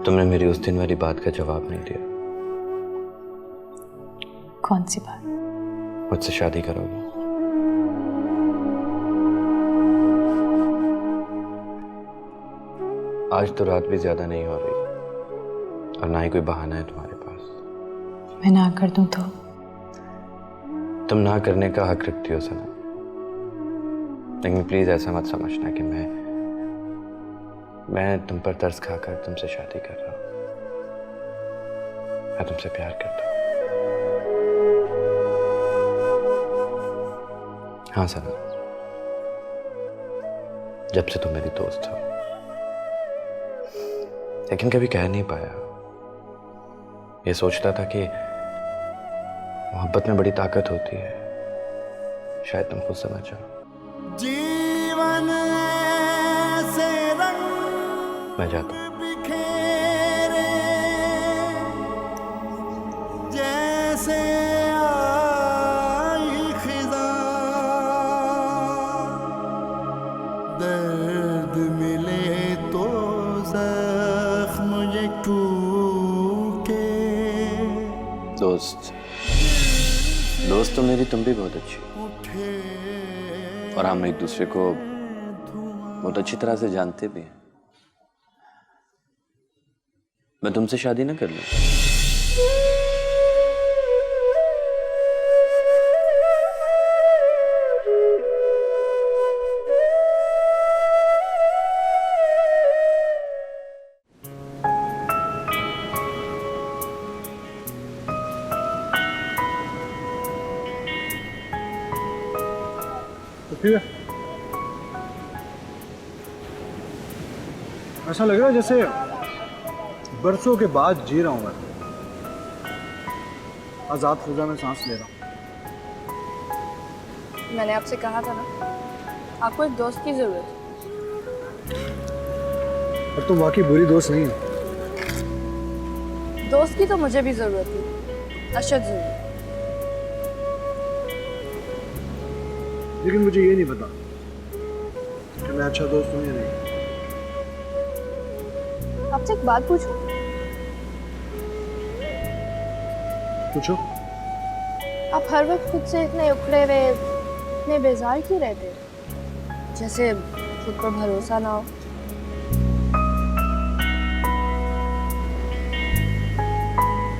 Speaker 8: तुमने मेरी उस दिन वाली बात का जवाब नहीं दिया।
Speaker 5: कौन सी बात?
Speaker 8: मुझसे शादी करोगे? आज तो रात भी ज्यादा नहीं हो रही और ना ही कोई बहाना है तुम्हारे पास।
Speaker 5: मैं ना कर दूं तो?
Speaker 8: तुम ना करने का हक रखती हो सना, लेकिन प्लीज ऐसा मत समझना कि मैं तुम पर तरस खाकर तुमसे शादी कर रहा हूं। मैं तुमसे प्यार करता हूं। हाँ सना, जब से तुम मेरी दोस्त हो, लेकिन कभी कह नहीं पाया। ये सोचता था कि मोहब्बत में बड़ी ताकत होती है, शायद तुम खुद समझ जाओ।
Speaker 13: जीवन से रंग
Speaker 8: मैं जाता हूं।
Speaker 13: बिखेरे जैसे आई खिज़ां, दर्द मिले तो जख्म ये टूटे।
Speaker 8: दोस्त दोस्त तो मेरी तुम भी बहुत अच्छी हो और हम एक दूसरे को बहुत अच्छी तरह से जानते भी हैं। मैं तुमसे शादी ना कर लूं?
Speaker 3: ठीक है, ऐसा लग रहा है जैसे बरसों के बाद जी रहा हूं मैं। आजाद फिजा में सांस ले रहा हूं।
Speaker 2: मैंने आपसे कहा था ना, आपको एक दोस्त की जरूरत है।
Speaker 3: और तुम वाकई बुरी दोस्त नहीं हो।
Speaker 2: दोस्त की तो मुझे भी जरूरत थी, अशद जरूर।
Speaker 3: लेकिन मुझे ये नहीं पता कि मैं अच्छा दोस्त हूं या नहीं।
Speaker 2: आपसे एक बात पूछूं?
Speaker 3: पूछो।
Speaker 2: आप हर वक्त खुद से इतने उखड़े हुए, इतने बेजार क्यों रहते हैं? जैसे खुद पर भरोसा ना हो।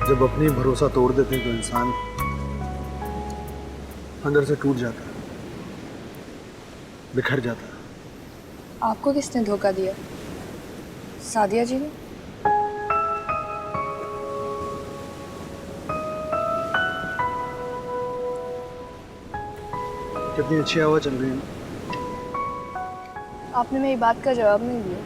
Speaker 3: जब अपनी भरोसा तोड़ देते हैं तो इंसान अंदर से टूट जाता है, बिखर जाता है।
Speaker 2: आपको किसने धोखा दिया? सादिया जी ने?
Speaker 3: कितनी अच्छी हवा चल रही है।
Speaker 2: आपने मेरी बात का जवाब नहीं दिया।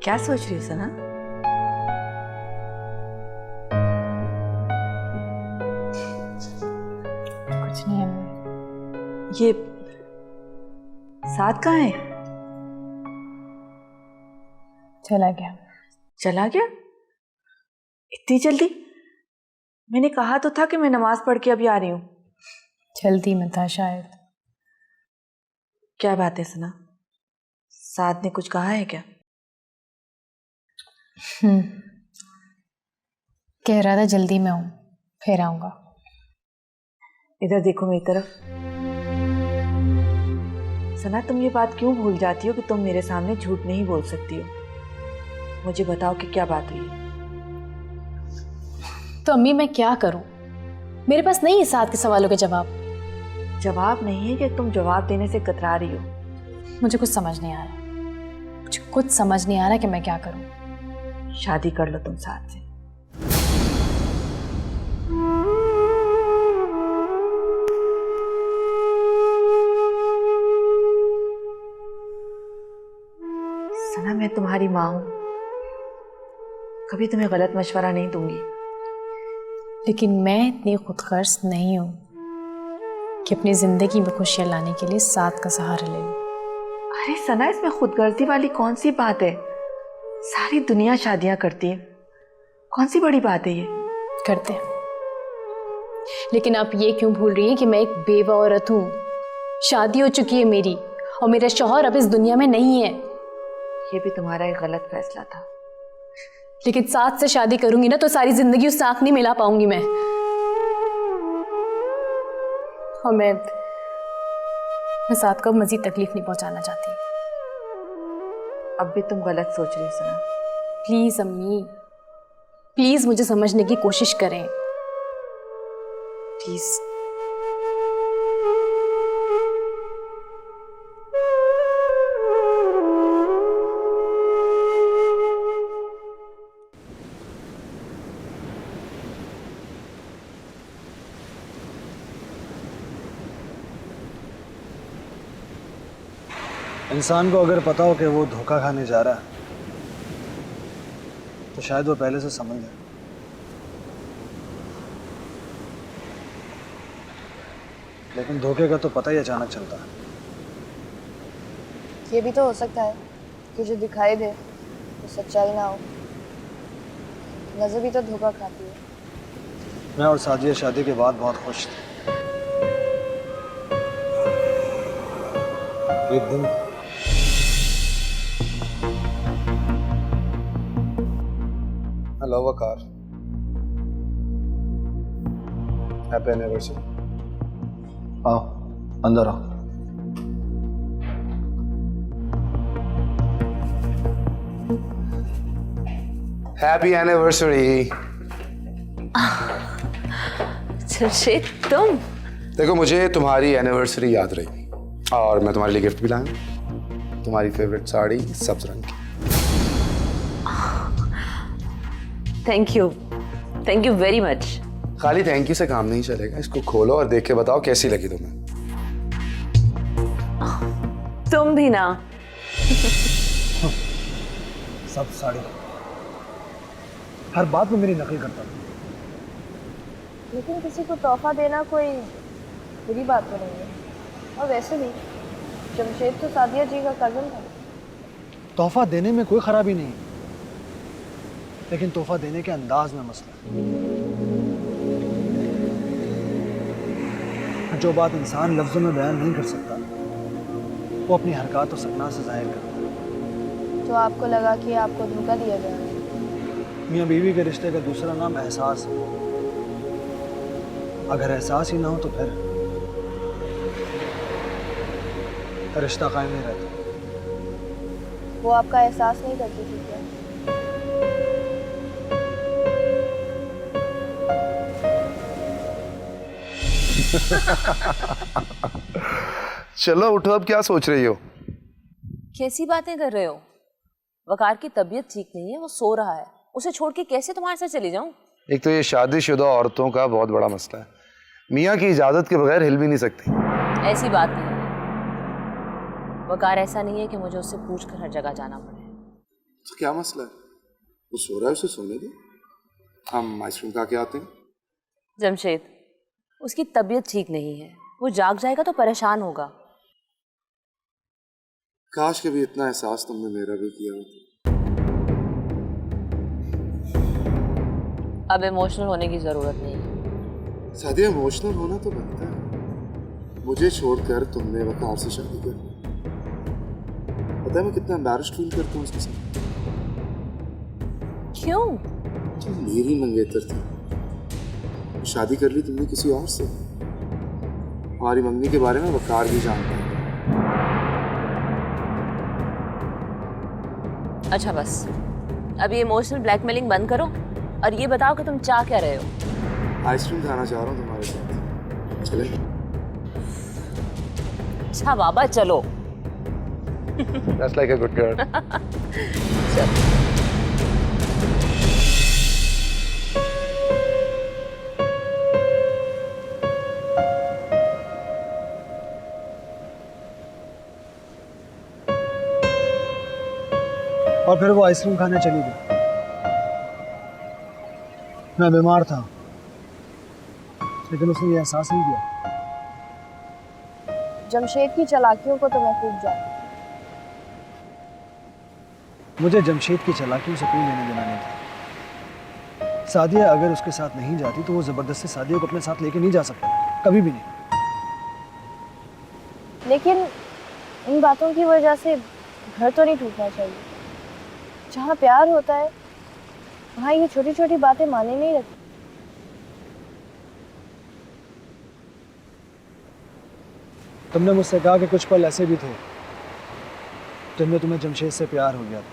Speaker 7: क्या सोच रही हो सना?
Speaker 5: कुछ नहीं अम्मी।
Speaker 7: ये साथ कहाँ है?
Speaker 5: चला गया।
Speaker 7: चला गया? इतनी जल्दी? मैंने कहा तो था कि मैं नमाज पढ़ के अभी आ रही हूँ।
Speaker 5: जल्दी में था शायद।
Speaker 7: क्या बात है सना? साथ ने कुछ कहा है क्या?
Speaker 5: कह रहा था जल्दी में हूँ, फिर आऊंगा।
Speaker 7: इधर देखो मेरी तरफ। सना, तुम ये बात क्यों भूल जाती हो कि तुम मेरे सामने झूठ नहीं बोल सकती हो? मुझे बताओ कि क्या बात हुई है।
Speaker 5: तो अम्मी मैं क्या करूं? मेरे पास नहीं है साथ के सवालों के जवाब।
Speaker 7: जवाब नहीं है कि तुम जवाब देने से कतरा रही हो?
Speaker 5: मुझे कुछ समझ नहीं आ रहा। मुझे कुछ समझ नहीं आ रहा कि मैं क्या करूं।
Speaker 7: शादी कर लो तुम साथ से। सना, मैं तुम्हारी माँ हूं, कभी तुम्हें गलत मशवरा नहीं दूंगी।
Speaker 5: लेकिन मैं इतनी खुदगर्ज नहीं हूं कि अपनी जिंदगी में खुशियां लाने के लिए साथ का सहारा ले लूं।
Speaker 7: अरे सना, इसमें खुदगर्जी वाली कौन सी बात है? सारी दुनिया शादियां करती है, कौन सी बड़ी बात है ये?
Speaker 5: करते हैं, लेकिन आप ये क्यों भूल रही हैं कि मैं एक बेवा औरत हूं। शादी हो चुकी है मेरी और मेरा शौहर अब इस दुनिया में नहीं है।
Speaker 7: ये भी तुम्हारा एक गलत फैसला था।
Speaker 5: लेकिन साथ से शादी करूंगी ना तो सारी जिंदगी उस साथ नहीं मिला पाऊंगी मैं। और मैं साथ को मजीद तकलीफ नहीं पहुंचाना चाहती।
Speaker 7: अब भी तुम गलत सोच रही हो सना।
Speaker 5: प्लीज अम्मी, प्लीज मुझे समझने की कोशिश करें प्लीज।
Speaker 3: इंसान को अगर पता हो कि वो धोखा खाने जा रहा है तो शायद वो पहले से समझ जाए। लेकिन धोखे का तो पता ही अचानक चलता है।
Speaker 2: ये भी तो हो सकता है कि जो दिखाई दे वो सच्चाई ना हो। नजर भी तो धोखा खाती है।
Speaker 3: मैं और सादिया शादी के बाद बहुत खुश थे। एक दिन हेलो वकार, हैप्पी एनिवर्सरी। आओ अंदर आओ।
Speaker 14: Happy anniversary.
Speaker 9: जमशेद तुम?
Speaker 14: देखो मुझे तुम्हारी एनिवर्सरी याद रही और मैं तुम्हारे लिए गिफ्ट भी लाया हूं। तुम्हारी फेवरेट साड़ी सब्ज रंग की।
Speaker 9: Thank you very much.
Speaker 14: खाली थैंक यू से काम नहीं चलेगा, इसको खोलो और देख के बताओ कैसी लगी तुम्हें।
Speaker 9: तुम भी ना।
Speaker 3: सब साड़ी हर बात में मेरी नकल करता था।
Speaker 2: लेकिन किसी को तोहफा देना कोई बुरी बात तो नहीं है। और वैसे भी जमशेद तो सादिया जी का कजन था।
Speaker 3: तोहफा देने में कोई खराबी नहीं, लेकिन तोहफा देने के अंदाज में मसला है। जो बात इंसान लफ्जों में बयान नहीं कर सकता वो अपनी हरकत और सकना से जाहिर करता है।
Speaker 2: तो आपको लगा कि आपको धोखा दिया जा रहा है।
Speaker 3: मियाँ बीवी के रिश्ते का दूसरा नाम एहसास है। अगर एहसास ही ना हो तो फिर रिश्ता कायम नहीं रहता।
Speaker 2: वो आपका एहसास नहीं करती थी क्या?
Speaker 14: चलो उठो, अब क्या सोच रही हो?
Speaker 5: कैसी बातें कर रहे हो? वकार की तबीयत ठीक नहीं है, वो सो रहा है। उसे छोड़ के कैसे तुम्हारे साथ चली जाऊं?
Speaker 14: एक तो ये शादीशुदा औरतों का बहुत बड़ा मसला है, मियाँ की इजाजत के बगैर हिल भी नहीं सकती।
Speaker 5: ऐसी बात नहीं है वकार, ऐसा नहीं है कि मुझे उससे पूछ कर हर जगह जाना पड़े।
Speaker 14: तो क्या मसला है? वो सो रहा है, उसे सोने दो, हम आइसक्रीम खा के आते हैं।
Speaker 5: जमशेद, उसकी तबीयत ठीक नहीं है, वो जाग जाएगा तो परेशान होगा।
Speaker 14: काश कभी इतना एहसास तुमने मेरा भी किया होता।
Speaker 5: अब इमोशनल होने की जरूरत नहीं है।
Speaker 14: सादिया, इमोशनल होना तो बनता है। मुझे छोड़कर तुमने वकार से शादी कर ली। पता है मैं कितना एम्बैरेस्ड फील करता हूँ उसके साथ।
Speaker 5: क्यों?
Speaker 14: तुम मेरी मंगेतर थी, शादी कर ली तुमने किसी और से। हमारी मंगनी के बारे में वकार भी जानता है।
Speaker 5: अच्छा बस, अभी इमोशनल ब्लैकमेलिंग बंद करो और ये बताओ कि तुम चाह क्या रहे हो?
Speaker 14: आइसक्रीम खाना चाह रहा हूँ तुम्हारे साथ, चले?
Speaker 5: अच्छा बाबा चलो।
Speaker 14: That's like a good girl.
Speaker 5: चलो।
Speaker 3: और फिर वो आइसक्रीम खाने चली गई। मैं बीमार था, लेकिन उसने ये एहसास नहीं किया।
Speaker 2: जमशेद की चालाकियों को तो मैं खूब जानती।
Speaker 3: मुझे जमशेद की चालाकियों से कोई लेना देना नहीं था। सादिया अगर उसके साथ नहीं जाती तो वो जबरदस्ती सादिया को अपने साथ लेके नहीं जा सकता, कभी भी नहीं।
Speaker 2: लेकिन इन बातों की वजह से घर तो नहीं टूटना चाहिए। जहाँ प्यार होता है वहाँ ये छोटी छोटी बातें माने नहीं रखती।
Speaker 3: तुमने मुझसे कहा कि कुछ पल ऐसे भी थे जिनमें तुम्हें जमशेद से प्यार हो गया था,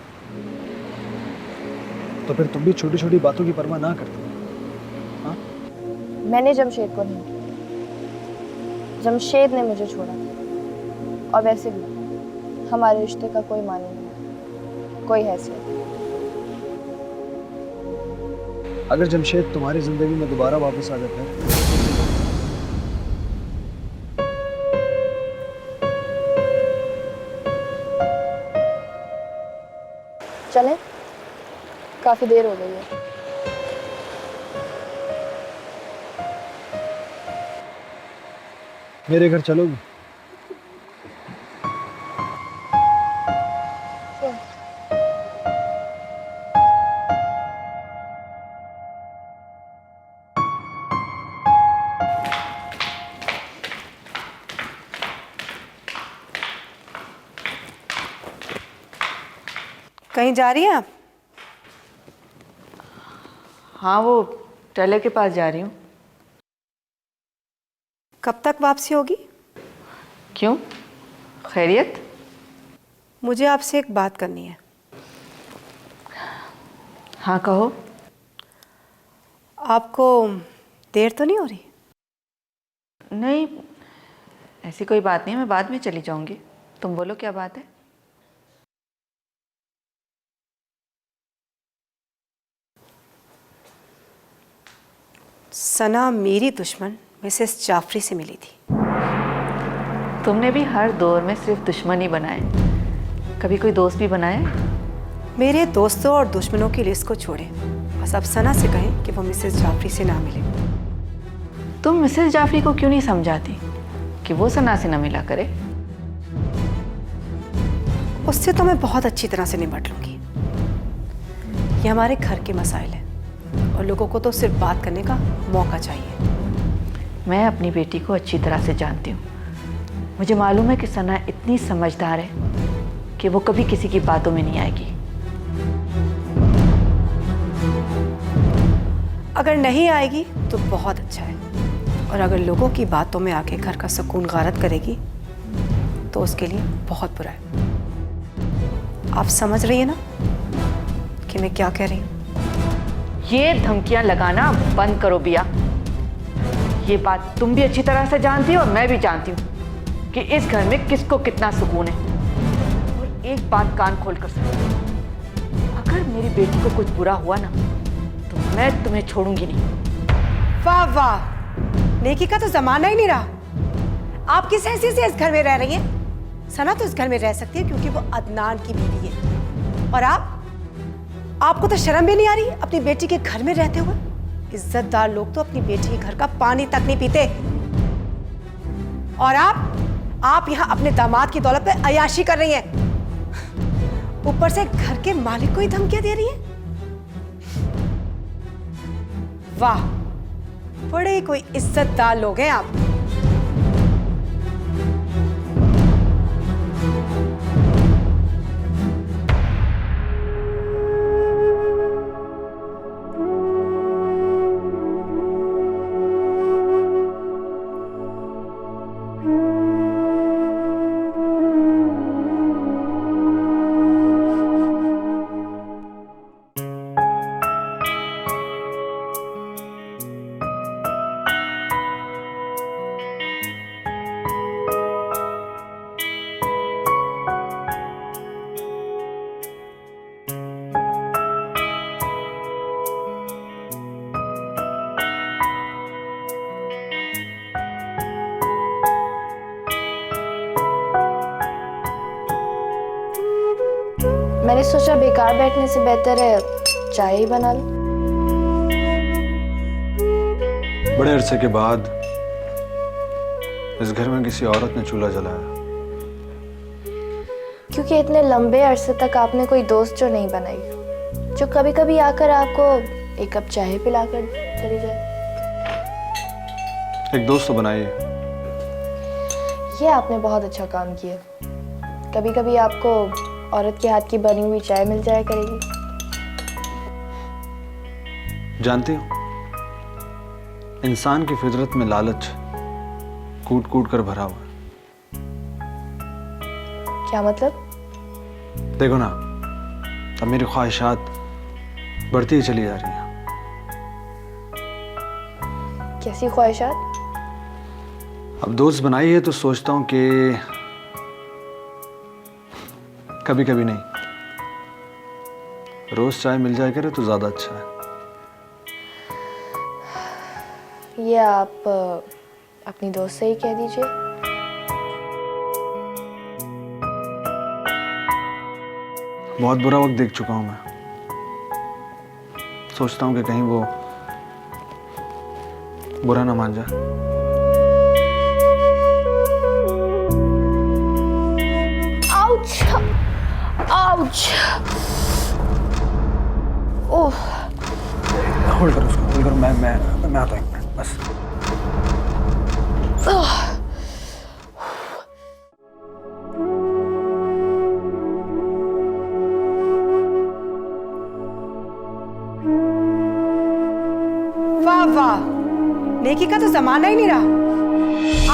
Speaker 3: तो फिर तुम भी छोटी छोटी बातों की परवाह ना करते। हाँ?
Speaker 2: मैंने जमशेद को नहीं किया, जमशेद ने मुझे छोड़ा। और वैसे भी हमारे रिश्ते का कोई माने नहीं, कोई हैसियत नहीं।
Speaker 3: अगर जमशेद तुम्हारी जिंदगी में दोबारा वापस आ जाता है
Speaker 2: काफी देर हो गई है।
Speaker 3: मेरे घर चलोगी?
Speaker 10: कहीं जा रही हैं आप?
Speaker 7: हाँ, वो टेलर के पास जा रही हूँ।
Speaker 10: कब तक वापसी होगी?
Speaker 7: क्यों, खैरियत?
Speaker 10: मुझे आपसे एक बात करनी है।
Speaker 7: हाँ कहो।
Speaker 10: आपको देर तो नहीं हो रही?
Speaker 7: नहीं, ऐसी कोई बात नहीं है, मैं बाद में चली जाऊंगी। तुम बोलो क्या बात है?
Speaker 10: सना मेरी दुश्मन मिसेस जाफरी से मिली थी।
Speaker 7: तुमने भी हर दौर में सिर्फ दुश्मन ही बनाए, कभी कोई दोस्त भी बनाए?
Speaker 10: मेरे दोस्तों और दुश्मनों की लिस्ट को छोड़े, बस अब सना से कहें कि वो मिसेस जाफरी से ना मिले।
Speaker 7: तुम मिसेस जाफरी को क्यों नहीं समझाती कि वो सना से ना मिला करे?
Speaker 10: उससे तो मैं बहुत अच्छी तरह से निपट लूंगी। ये हमारे घर के मसाइल हैं और लोगों को तो सिर्फ बात करने का मौका चाहिए।
Speaker 7: मैं अपनी बेटी को अच्छी तरह से जानती हूँ। मुझे मालूम है कि सना इतनी समझदार है कि वो कभी किसी की बातों में नहीं आएगी।
Speaker 10: अगर नहीं आएगी तो बहुत अच्छा है, और अगर लोगों की बातों में आके घर का सुकून गारत करेगी तो उसके लिए बहुत बुरा है। आप समझ रही है ना कि मैं क्या कह रही हूँ?
Speaker 7: ये धमकियां लगाना बंद करो बिया। ये बात तुम भी अच्छी तरह से जानती हो और मैं भी जानती हूँ कि इस घर में किसको कितना सुकून है। और एक बात कान खोल कर सुनो, अगर मेरी बेटी को कुछ बुरा हुआ ना तो मैं तुम्हें छोड़ूंगी नहीं।
Speaker 10: वाह वाह, नेकी का तो जमाना ही नहीं रहा। आप किस हैसियत से इस घर में रह रही हैं? सना तो इस घर में रह सकती है क्योंकि वो अदनान की बीवी है, और आपको तो शर्म भी नहीं आ रही अपनी बेटी के घर में रहते हुए? इज्जतदार लोग तो अपनी बेटी के घर का पानी तक नहीं पीते, और आप यहाँ अपने दामाद की दौलत पे अयाशी कर रही हैं। ऊपर से घर के मालिक को ही धमकियां दे रही हैं। वाह, बड़े कोई इज्जतदार लोग हैं आप।
Speaker 2: मैंने सोचा बेकार बैठने से बेहतर है चाय ही बना लो।
Speaker 3: बड़े अरसे के बाद इस घर में किसी औरत ने चूल्हा जलाया।
Speaker 2: क्योंकि इतने लंबे अरसे तक आपने कोई दोस्त जो नहीं बनाई, जो कभी कभी आकर आपको एक कप चाय पिलाकर चली जाए।
Speaker 3: एक दोस्त तो बनाइए।
Speaker 2: ये आपने बहुत अच्छा काम किया। कभी कभी आपको औरत के हाथ की बनी हुई चाय मिल जाया करेगी।
Speaker 3: जानती हो, इंसान की फितरत में लालच कूट कूट कर भरा हुआ है।
Speaker 2: क्या मतलब?
Speaker 3: देखो ना, अब मेरी ख्वाहिशात बढ़ती ही चली जा रही हैं।
Speaker 2: कैसी ख्वाहिशात?
Speaker 3: अब दोस्त बनाई है तो सोचता हूं कि कभी कभी नहीं, रोज चाय मिल जाए करे तो ज्यादा अच्छा है।
Speaker 2: ये आप अपनी दोस्त से ही कह दीजिए।
Speaker 3: बहुत बुरा वक्त देख चुका हूं मैं। सोचता हूँ कि कहीं वो बुरा ना मान जाए।
Speaker 2: आउच, आउच, ओह।
Speaker 3: होल्ड करो उसको, होल्ड करो। मैं आता हूँ एक मिनट बस।
Speaker 4: वाह वाह, नेकी का तो जमाना ही नहीं रहा।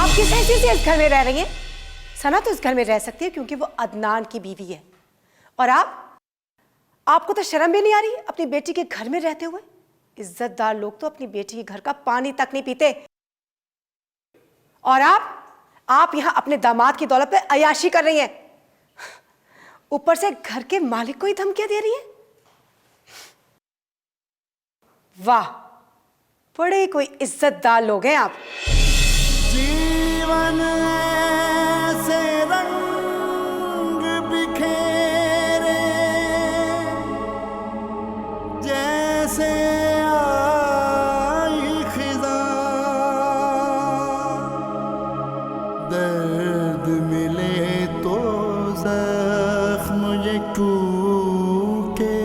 Speaker 4: आप किस हैसियत से इस घर में रह रही हैं? सना तो इस घर में रह सकती है क्योंकि वो अदनान की बीवी है। और आपको तो शर्म भी नहीं आ रही अपनी बेटी के घर में रहते हुए? इज्जतदार लोग तो अपनी बेटी के घर का पानी तक नहीं पीते। और आप यहां अपने दामाद की दौलत पे अयाशी कर रही हैं, ऊपर से घर के मालिक को ही धमकियां दे रही हैं। वाह, बड़े कोई इज्जतदार लोग हैं आप।
Speaker 13: जीवन ऐसे रंग बिखेरे जैसे आई खिज़ां, दर्द मिले तो जख्म ये टूके,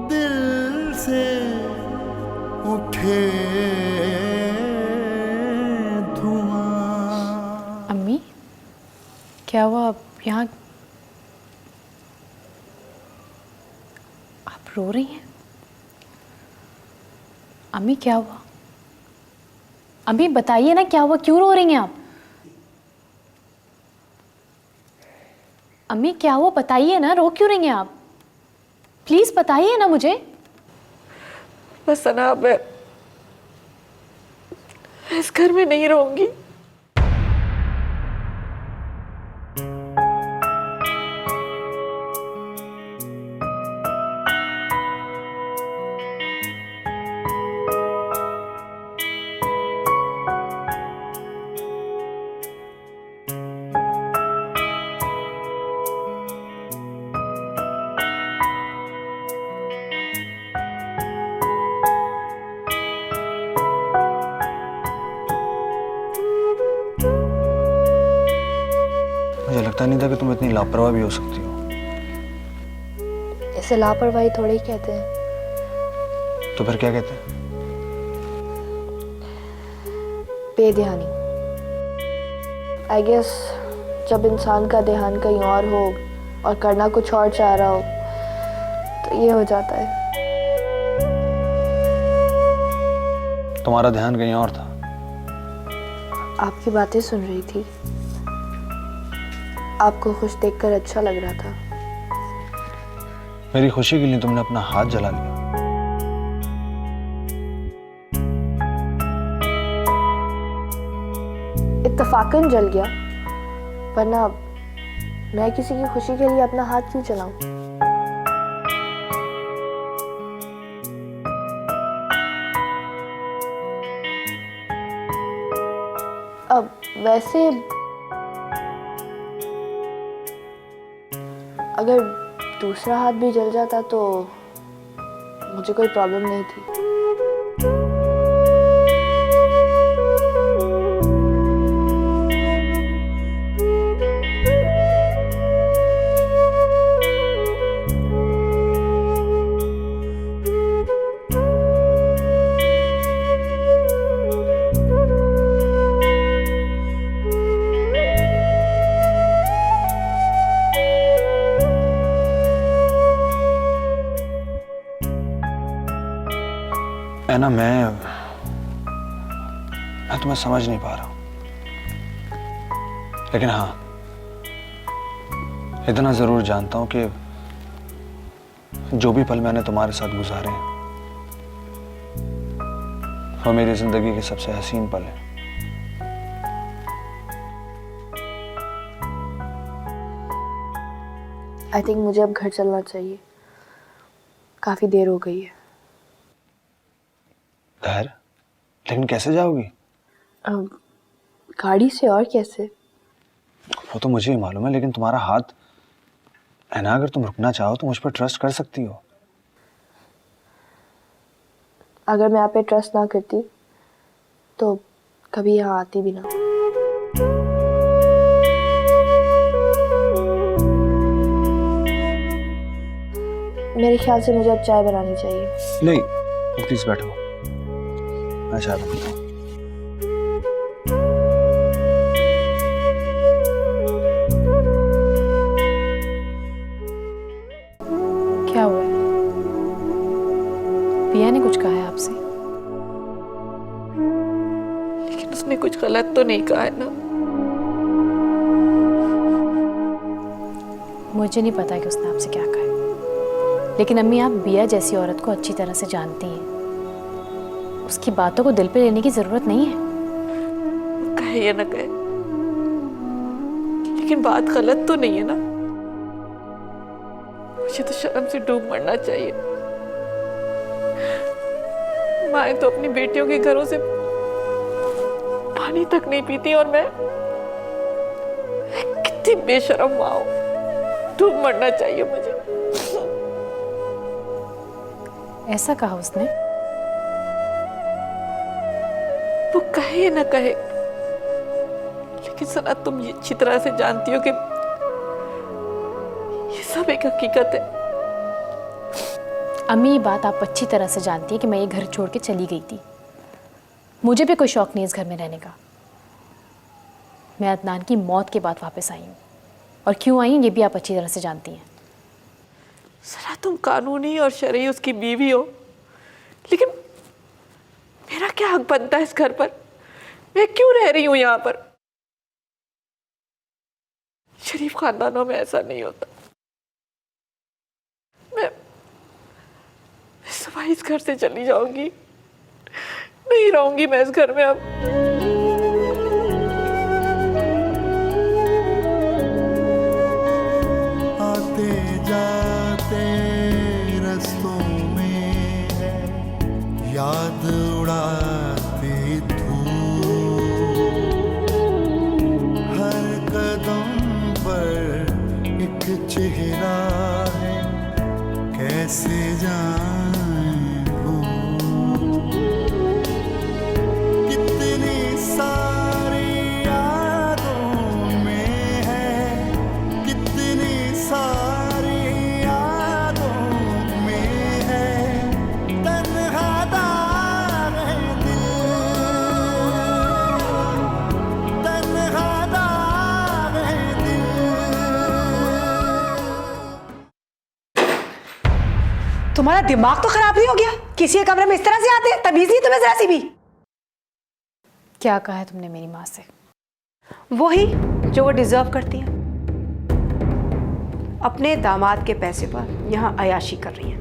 Speaker 13: दिल से उठे धुआं।
Speaker 5: अम्मी, क्या हुआ? आप यहाँ आप रो रही हैं? अम्मी क्या हुआ? अम्मी बताइए ना क्या हुआ, क्यों रो रही हैं आप? अम्मी क्या हुआ, बताइए ना, रो क्यों रही हैं आप? प्लीज बताइए ना मुझे।
Speaker 7: बस सना, मैं इस घर में नहीं रहूंगी।
Speaker 3: मुझे लगता नहीं था कि तुम इतनी लापरवाह भी हो सकती हो।
Speaker 2: इसे लापरवाही थोड़ी ही कहते हैं।
Speaker 3: तो फिर क्या कहते हैं?
Speaker 2: बेध्यानी। आई गेस जब इंसान का ध्यान कहीं और हो और करना कुछ और चाह रहा हो तो ये हो जाता है।
Speaker 3: तुम्हारा ध्यान कहीं और था।
Speaker 2: आपकी बातें सुन रही थी, आपको खुश देखकर अच्छा लग रहा था।
Speaker 3: मेरी खुशी के लिए तुमने अपना हाथ जला लिया।
Speaker 2: इत्तफाकन जल गया, वरना मैं किसी की खुशी के लिए अपना हाथ क्यों जलाऊं? अब वैसे अगर दूसरा हाथ भी जल जाता तो मुझे कोई प्रॉब्लम नहीं थी।
Speaker 3: ऐना, मैं तुम्हें समझ नहीं पा रहा हूं, लेकिन हाँ, इतना जरूर जानता हूं कि जो भी पल मैंने तुम्हारे साथ गुजारे हैं वो मेरी जिंदगी के सबसे हसीन पल है।
Speaker 2: आई थिंक मुझे अब घर चलना चाहिए, काफी देर हो गई है।
Speaker 3: घर? लेकिन कैसे जाओगी?
Speaker 2: गाड़ी से, और कैसे?
Speaker 3: वो तो मुझे ही मालूम है, लेकिन तुम्हारा हाथ है ना, अगर तुम रुकना चाहो तो मुझ पर ट्रस्ट कर सकती हो।
Speaker 2: अगर मैं आप पे ट्रस्ट ना करती तो कभी यहाँ आती भी ना। मेरे ख्याल से मुझे अब चाय बनानी चाहिए।
Speaker 3: नहीं, प्लीज बैठो, मैं चाय बनाता हूँ।
Speaker 5: क्या हुआ है? पिया ने कुछ कहा है आपसे?
Speaker 7: लेकिन उसने कुछ गलत तो नहीं कहा है ना?
Speaker 5: मुझे नहीं पता कि उसने आपसे क्या कहा है, लेकिन अम्मी आप बिया जैसी औरत को अच्छी तरह से जानती हैं। उसकी बातों को दिल पे लेने की जरूरत नहीं है।
Speaker 7: कहे या ना कहे, लेकिन बात गलत तो नहीं है ना? मुझे तो शर्म से डूब मरना चाहिए। माएं तो अपनी बेटियों के घरों से पानी तक नहीं पीती और मैं कितनी बेशर्म माँ हूं। डूब मरना चाहिए मुझे।
Speaker 5: ऐसा कहा उसने?
Speaker 7: वो कहे ना कहे, लेकिन सना तुम ये अच्छी तरह से जानती हो कि ये सब एक हकीकत है।
Speaker 5: अम्मी ये बात आप अच्छी तरह से जानती है कि मैं ये घर छोड़ के चली गई थी। मुझे भी कोई शौक नहीं इस घर में रहने का। मैं अदनान की मौत के बाद वापस आई हूँ, और क्यों आई हूँ ये भी आप अच्छी तरह से जानती हैं।
Speaker 7: सना तुम कानूनी और शरई उसकी बीवी हो, लेकिन मेरा क्या हक बनता है इस घर पर? मैं क्यों रह रही हूं यहाँ पर? शरीफ खानदानों में ऐसा नहीं होता। मैं सुबह इस घर से चली जाऊंगी, नहीं रहूंगी मैं इस घर में अब।
Speaker 13: आते जाते रस्तों में है याद उड़ाती धूप, हर कदम पर एक चेहरा है, कैसे जाएं भूल। कितनी सारी यादों में है, कितनी सारी यादों में है, तन्हा दाग है दिल, तन्हा दाग है दिल।
Speaker 4: तुम्हारा दिमाग तो खराब नहीं हो गया? किसी के कमरे में इस तरह से आते हैं? तमीज नहीं तुम्हें जरा सी भी?
Speaker 5: क्या कहा है तुमने मेरी माँ से?
Speaker 4: वही जो वो डिजर्व करती है। अपने दामाद के पैसे पर यहाँ अयाशी कर रही है।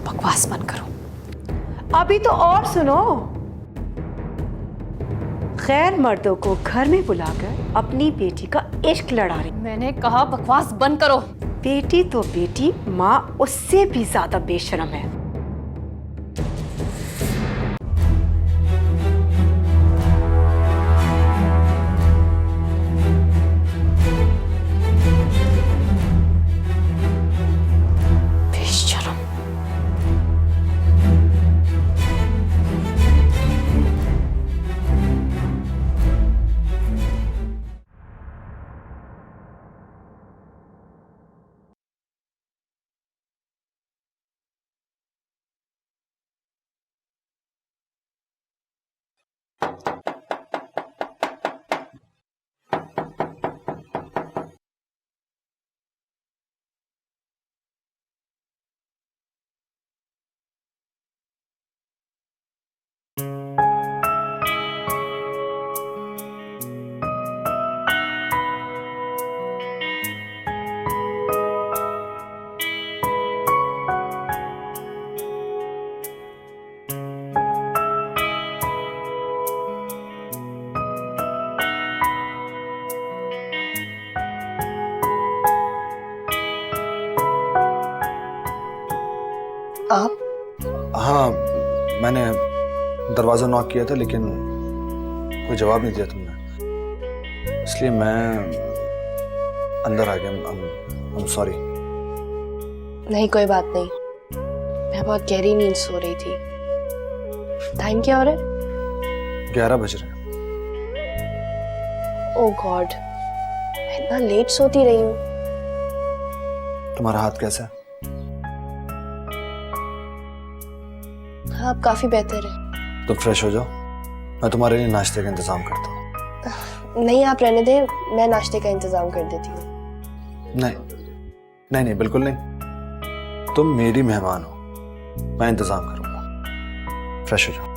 Speaker 5: बकवास बंद करो।
Speaker 4: अभी तो और सुनो। गैर मर्दों को घर में बुलाकर अपनी बेटी का इश्क लड़ा रही।
Speaker 5: मैंने कहा बकवास बंद करो।
Speaker 4: बेटी तो बेटी, माँ उससे भी ज्यादा बेशरम है।
Speaker 5: बेशरम।
Speaker 2: आप?
Speaker 3: हाँ, मैंने दरवाज़ा नॉक किया था, लेकिन कोई जवाब नहीं दिया तुमने, इसलिए मैं अंदर आ गया। I'm sorry।
Speaker 2: नहीं, कोई बात नहीं। मैं बहुत गहरी नींद सो रही थी, टाइम क्या हो रहा है?
Speaker 3: 11 बज रहे हैं।
Speaker 2: ओह गॉड, मैं इतना लेट सोती रही हूँ।
Speaker 3: तुम्हारा हाथ कैसा है?
Speaker 2: हाँ, अब काफी बेहतर है।
Speaker 3: तुम फ्रेश हो जाओ, मैं तुम्हारे लिए नाश्ते का इंतजाम करता हूँ।
Speaker 2: नहीं, आप रहने दें, मैं नाश्ते का इंतजाम कर देती हूँ।
Speaker 3: नहीं नहीं नहीं, बिल्कुल नहीं। तुम मेरी मेहमान हो, मैं इंतजाम करूंगा। फ्रेश हो जाओ।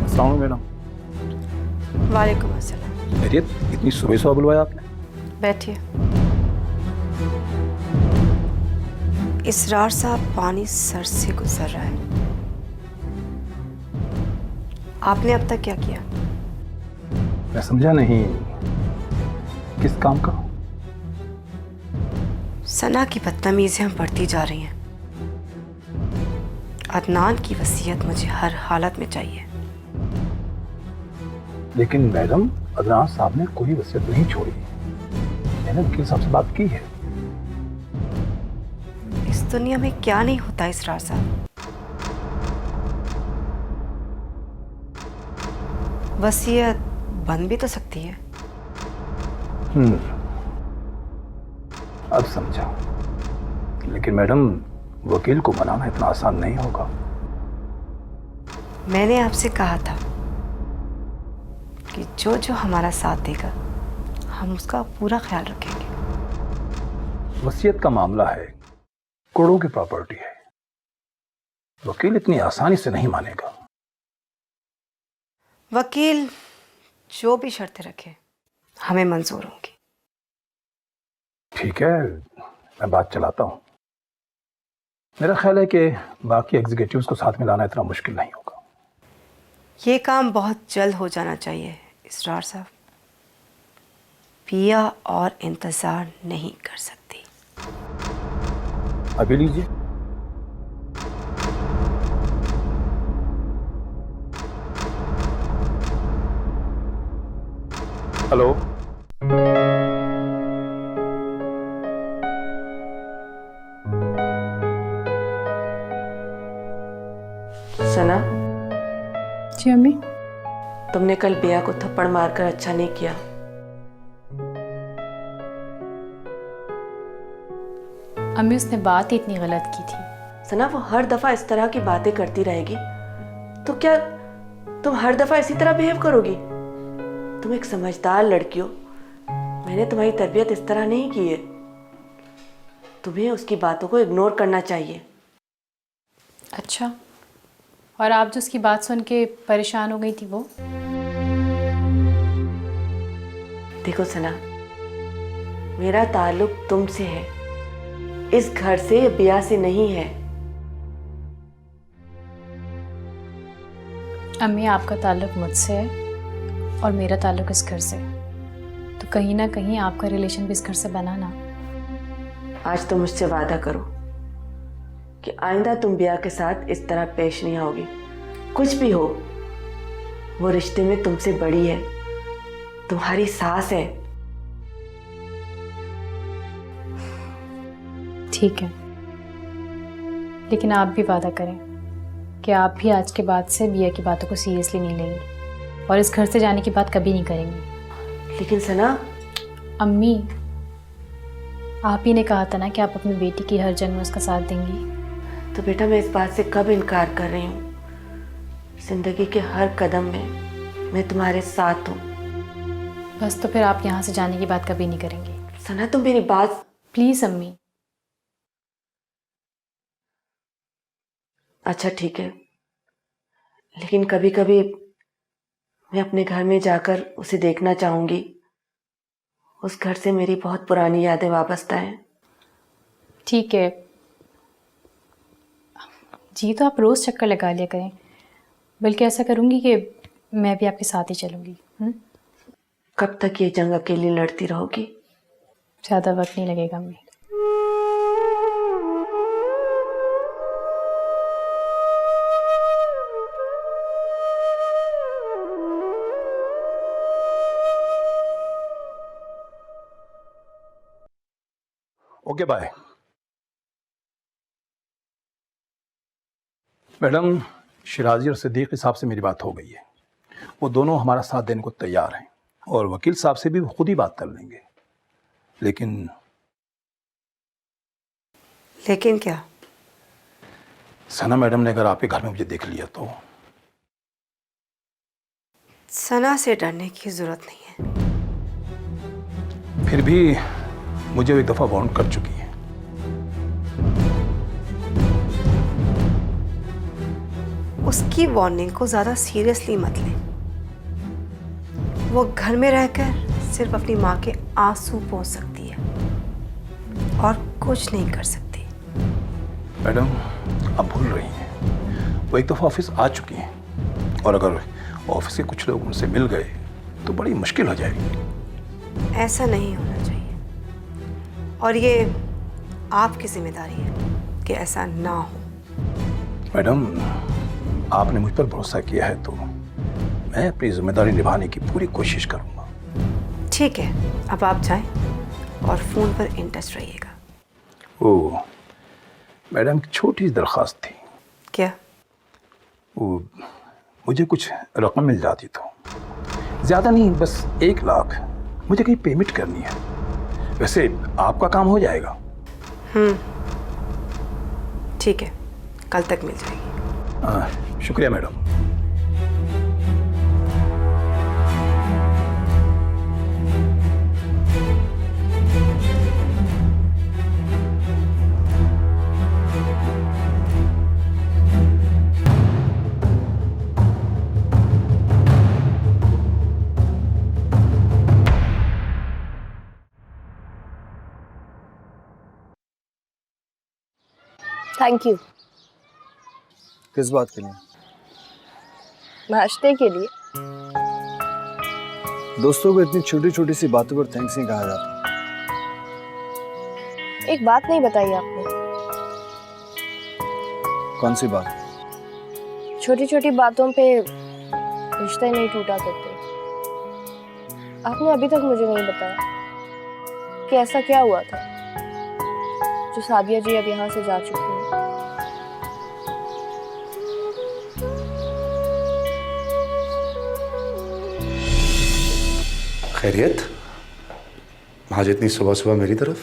Speaker 11: अस्सलाम मैडम।
Speaker 10: वालेकुम अस्सलाम।
Speaker 11: खैरियत? इतनी सुबह सुबह बुलवाया आपने?
Speaker 10: बैठिए। इसरार साहब, पानी सर से गुजर रहा है। आपने अब तक क्या किया?
Speaker 11: मैं समझा नहीं, किस काम का?
Speaker 10: सना की बदतमीजियां बढ़ती जा रही हैं। अदनान की वसीयत मुझे हर हालत में चाहिए।
Speaker 11: लेकिन मैडम, अदनान साहब ने कोई वसीयत नहीं छोड़ी। मैंने वकील साहब से बात की है।
Speaker 10: इस दुनिया में क्या नहीं होता इसरार साहब। वसीयत बन भी तो सकती है।
Speaker 11: अब समझा। लेकिन मैडम, वकील को मनाना इतना आसान नहीं होगा।
Speaker 10: मैंने आपसे कहा था कि जो जो हमारा साथ देगा हम उसका पूरा ख्याल रखेंगे।
Speaker 11: वसीयत का मामला है, करोड़ों की प्रॉपर्टी है। वकील इतनी आसानी से नहीं मानेगा।
Speaker 10: वकील जो भी शर्तें रखे हमें मंजूर होंगी।
Speaker 11: ठीक है, मैं बात चलाता हूँ। मेरा ख्याल है कि बाकी एग्जीक्यूटिव्स को साथ में लाना इतना मुश्किल नहीं होगा।
Speaker 10: ये काम बहुत जल्द हो जाना चाहिए इसरार साहब। पिया और इंतजार नहीं कर सकती।
Speaker 11: अभी लीजिए। हेलो।
Speaker 7: सना,
Speaker 5: जी अम्मी।
Speaker 7: तुमने कल बिया को थप्पड़ मारकर अच्छा नहीं किया।
Speaker 5: अम्मी, उसने बात ही इतनी गलत की थी।
Speaker 7: सना, वो हर दफा इस तरह की बातें करती रहेगी तो क्या तुम हर दफा इसी तरह बिहेव करोगी? तुम एक समझदार लड़की हो। मैंने तुम्हारी तरबियत इस तरह नहीं की है। तुम्हें उसकी बातों को इग्नोर करना चाहिए।
Speaker 5: अच्छा, और आप जो उसकी बात सुन के परेशान हो गई थी वो?
Speaker 7: देखो सना, मेरा ताल्लुक तुमसे है, इस घर से, बिया से नहीं है।
Speaker 5: अम्मी, आपका ताल्लुक मुझसे है और मेरा ताल्लुक इस घर से, तो कहीं ना कहीं आपका रिलेशन भी इस घर से बना ना।
Speaker 7: आज तुम मुझसे वादा करो कि आइंदा तुम बिया के साथ इस तरह पेश नहीं आओगी। कुछ भी हो, वो रिश्ते में तुमसे बड़ी है, तुम्हारी सास है।
Speaker 5: ठीक है, लेकिन आप भी वादा करें कि आप भी आज के बाद से बिया की बातों को सीरियसली नहीं लेंगी और इस घर से जाने की बात कभी नहीं करेंगी।
Speaker 7: लेकिन सना,
Speaker 5: अम्मी, आप ही ने कहा था ना कि आप अपनी बेटी की हर जंग में उसका साथ देंगी।
Speaker 7: तो बेटा, मैं इस बात से कब इनकार कर रही हूँ? जिंदगी के हर कदम में मैं तुम्हारे साथ हूँ।
Speaker 5: बस तो फिर आप यहाँ से जाने की बात कभी नहीं करेंगी।
Speaker 7: सना, तुम मेरी बात।
Speaker 5: प्लीज़ अम्मी।
Speaker 7: अच्छा ठीक है, लेकिन कभी कभी मैं अपने घर में जाकर उसे देखना चाहूंगी। उस घर से मेरी बहुत पुरानी यादें वाबस्ता हैं।
Speaker 5: ठीक है जी, तो आप रोज़ चक्कर लगा लिया करें। बल्कि ऐसा करूँगी कि मैं भी आपके साथ ही चलूँगी।
Speaker 7: कब तक ये जंग अकेली लड़ती रहोगी?
Speaker 5: ज़्यादा वक्त नहीं लगेगा अम्मी।
Speaker 15: Okay bye. मैडम, शिराजी और सिद्दीकी साहब से मेरी बात हो गई है। वो दोनों हमारा साथ देने को तैयार हैं और वकील साहब से भी वो खुद ही बात कर लेंगे। लेकिन
Speaker 10: क्या?
Speaker 15: सना मैडम ने अगर आपके घर में मुझे देख लिया तो?
Speaker 10: सना से डरने की जरूरत नहीं है।
Speaker 15: फिर भी मुझे एक दफा वार्न कर चुकी है।
Speaker 10: उसकी वार्निंग को ज्यादा सीरियसली मत लें। वो घर में रहकर सिर्फ अपनी माँ के आंसू पोंछ सकती है और कुछ नहीं कर सकती।
Speaker 15: मैडम, आप भूल रही हैं, वो एक दफा ऑफिस आ चुकी हैं और अगर ऑफिस के कुछ लोग उनसे मिल गए तो बड़ी मुश्किल हो जाएगी।
Speaker 10: ऐसा नहीं होना चाहिए और ये आपकी जिम्मेदारी है कि ऐसा ना हो।
Speaker 15: मैडम, आपने मुझ पर भरोसा किया है तो मैं अपनी जिम्मेदारी निभाने की पूरी कोशिश करूंगा।
Speaker 10: ठीक है, अब आप जाएं और फोन पर इन टच रहिएगा।
Speaker 15: ओ मैडम, की छोटी सी दरख्वास्त थी।
Speaker 10: क्या?
Speaker 15: वो मुझे कुछ रकम मिल जाती तो, ज़्यादा नहीं, बस 1 लाख मुझे कहीं पेमेंट करनी है। वैसे आपका काम हो जाएगा।
Speaker 10: ठीक है, कल तक मिल जाएगी।
Speaker 15: शुक्रिया मैडम।
Speaker 2: Thank you.
Speaker 3: किस बात के लिए?
Speaker 2: नाश्ते के लिए।
Speaker 3: दोस्तों को इतनी छोटी छोटी सी बातों पर थैंक्स नहीं कहा जाता।
Speaker 2: एक बात नहीं बताई आपने।
Speaker 3: कौन सी बात?
Speaker 2: छोटी छोटी बातों पे रिश्ते नहीं टूटा करते। आपने अभी तक मुझे नहीं बताया कि ऐसा क्या हुआ था जो सादिया जी अब यहाँ से जा चुकी हैं।
Speaker 14: खैरियत? आज इतनी सुबह सुबह मेरी तरफ?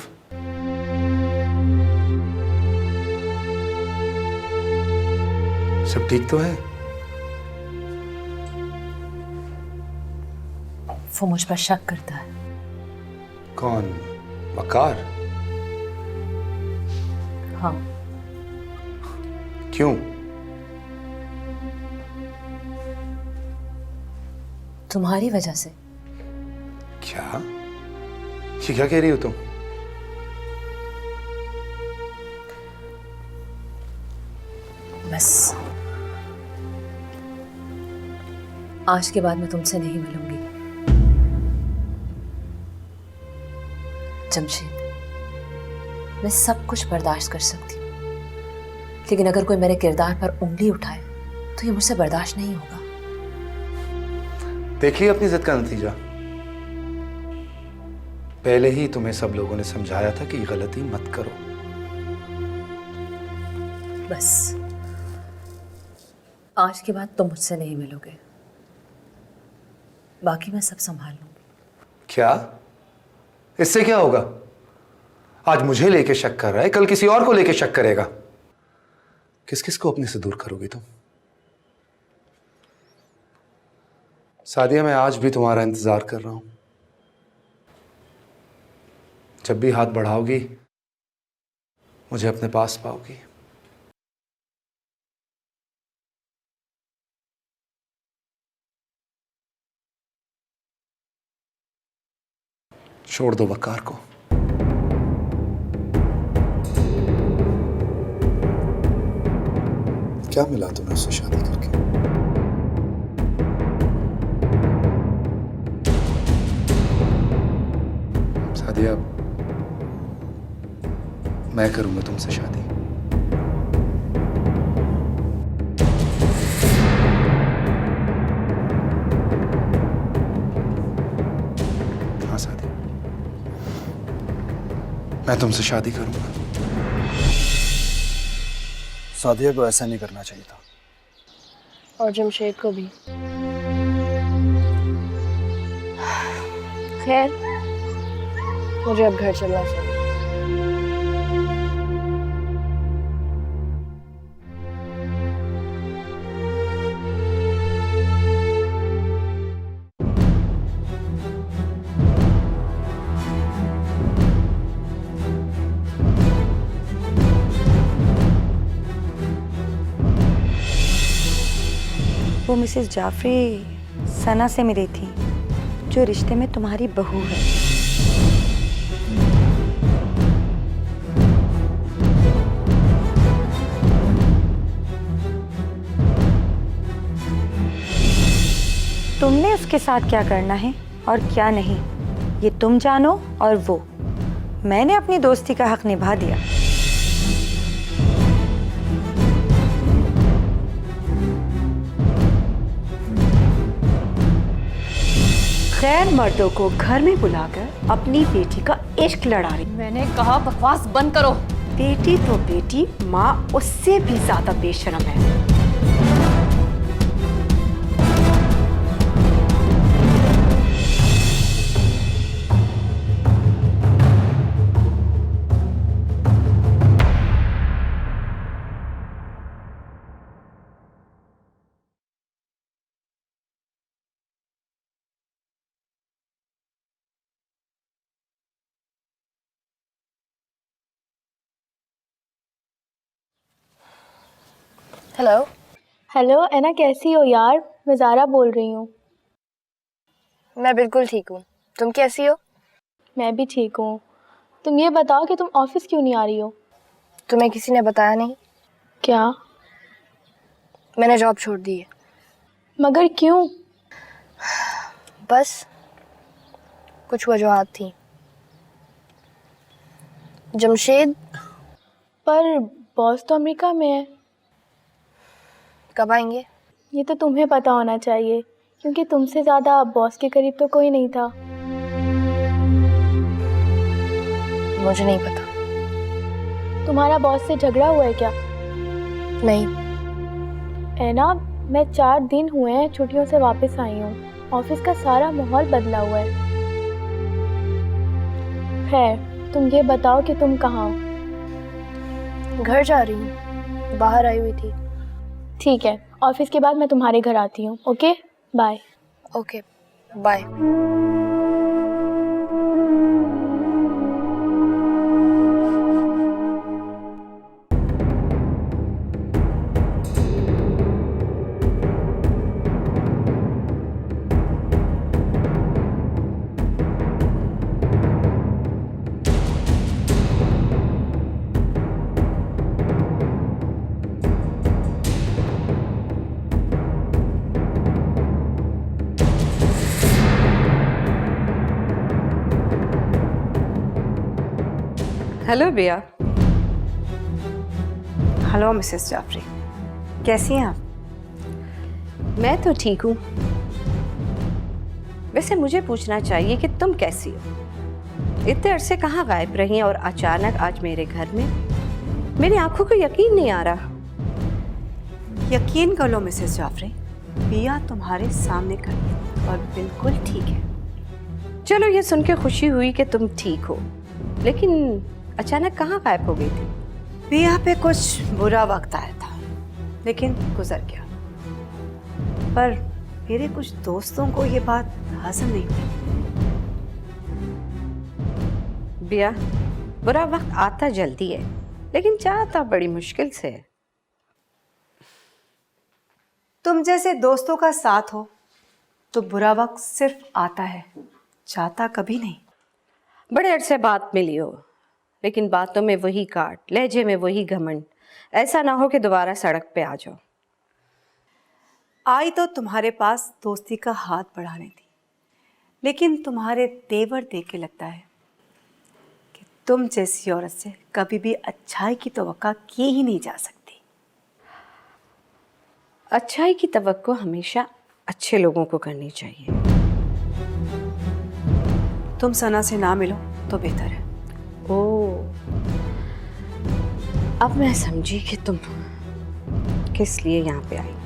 Speaker 14: सब ठीक तो है?
Speaker 5: वो मुझ पर शक करता है।
Speaker 14: कौन? वकार?
Speaker 5: हाँ।
Speaker 14: क्यों?
Speaker 5: तुम्हारी वजह से।
Speaker 14: क्या? ये क्या कह रही हो तुम?
Speaker 5: बस आज के बाद मैं तुमसे नहीं मिलूंगी। जमशेद, मैं सब कुछ बर्दाश्त कर सकती हूँ, लेकिन अगर कोई मेरे किरदार पर उंगली उठाए तो ये मुझसे बर्दाश्त नहीं होगा।
Speaker 14: देखिए अपनी जिद का नतीजा। पहले ही तुम्हें सब लोगों ने समझाया था कि ये गलती मत करो।
Speaker 5: बस आज के बाद तुम मुझसे नहीं मिलोगे, बाकी मैं सब संभाल लूंगी।
Speaker 14: क्या? इससे क्या होगा? आज मुझे लेके शक कर रहा है, कल किसी और को लेके शक करेगा। किस किस को अपने से दूर करोगी तुम? सादिया, मैं आज भी तुम्हारा इंतजार कर रहा हूं। जब भी हाथ बढ़ाओगी मुझे अपने पास पाओगी। छोड़ दो वकार को। क्या मिला तुम्हें उससे शादी करके? सादिया, मैं करूंगा तुमसे शादी। हाँ सादिया, मैं तुमसे शादी करूंगा।
Speaker 3: सादिया को ऐसा नहीं करना चाहिए था।
Speaker 2: और जमशेद को भी। खैर, मुझे अब घर चलना चाहिए।
Speaker 12: वो मिसेस जाफरी सना से मिली थी, जो रिश्ते में तुम्हारी बहू है। तुमने उसके साथ क्या करना है और क्या नहीं, ये तुम जानो। और वो, मैंने अपनी दोस्ती का हक निभा दिया। गैर मर्दों को घर में बुलाकर अपनी बेटी का इश्क लड़ा रही।
Speaker 5: मैंने कहा बकवास बंद करो।
Speaker 12: बेटी तो बेटी, माँ उससे भी ज्यादा बेशरम है।
Speaker 2: हेलो।
Speaker 5: हेलो ऐना, कैसी हो यार? मैं ज़ारा बोल रही हूँ।
Speaker 2: मैं बिल्कुल ठीक हूँ, तुम कैसी हो?
Speaker 5: मैं भी ठीक हूँ। तुम ये बताओ कि तुम ऑफिस क्यों नहीं आ रही हो?
Speaker 2: तुम्हें किसी ने बताया नहीं?
Speaker 5: क्या?
Speaker 2: मैंने जॉब छोड़ दी है।
Speaker 5: मगर क्यों?
Speaker 2: बस कुछ वजूहात थी। जमशेद।
Speaker 5: पर बॉस तो अमेरिका में है।
Speaker 2: कब आएंगे?
Speaker 5: ये तो तुम्हें पता होना चाहिए, क्योंकि तुमसे ज़्यादा बॉस के करीब तो कोई नहीं था।
Speaker 2: मुझे नहीं पता।
Speaker 5: तुम्हारा बॉस से झगड़ा हुआ है क्या?
Speaker 2: नहीं।
Speaker 5: ऐना, मैं 4 दिन हुए हैं छुट्टियों से वापस आई हूँ। ऑफिस का सारा माहौल बदला हुआ है। खैर, तुम ये बताओ कि तुम कहाँ हो?
Speaker 2: घर जा रही हूँ, बाहर आई हुई थी।
Speaker 5: ठीक है, ऑफिस के बाद मैं तुम्हारे घर आती हूँ। Okay, bye.
Speaker 2: Okay, bye.
Speaker 9: Hello Bia.
Speaker 10: Hello Mrs Jafri, कैसी हैं आप?
Speaker 9: मैं तो ठीक हूँ। वैसे मुझे पूछना चाहिए कि तुम कैसी हो? इतने अरसे कहाँ गायब रही और अचानक आज मेरे घर में? मेरी आंखों को यकीन नहीं आ रहा।
Speaker 10: यकीन कर लो मिसेस जाफरी, बिया तुम्हारे सामने खड़ी और बिल्कुल ठीक है।
Speaker 9: चलो, ये सुन के खुशी हुई कि तुम ठीक हो, लेकिन अचानक कहाँ गायब हो गई थी?
Speaker 10: बिया पे कुछ बुरा वक्त आया था, लेकिन गुजर गया। पर मेरे कुछ दोस्तों को ये बात हजम नहीं हुई।
Speaker 9: बिया, बुरा वक्त आता जल्दी है, लेकिन जाता बड़ी मुश्किल से है।
Speaker 10: तुम जैसे दोस्तों का साथ हो तो बुरा वक्त सिर्फ आता है, जाता कभी नहीं।
Speaker 9: बड़े अरसे बाद मिली हो, लेकिन बातों में वही काट, लहजे में वही घमंड। ऐसा ना हो कि दोबारा सड़क पे आ जाओ।
Speaker 10: आई तो तुम्हारे पास दोस्ती का हाथ बढ़ाने थी, लेकिन तुम्हारे तेवर देख के लगता है कि तुम जैसी औरत से कभी भी अच्छाई की तवक्का की ही नहीं जा सकती।
Speaker 9: अच्छाई की तवक्को हमेशा अच्छे लोगों को करनी चाहिए।
Speaker 10: तुम सना से ना मिलो तो बेहतर है।
Speaker 9: अब मैं समझी कि तुम किस लिए यहाँ पे आई।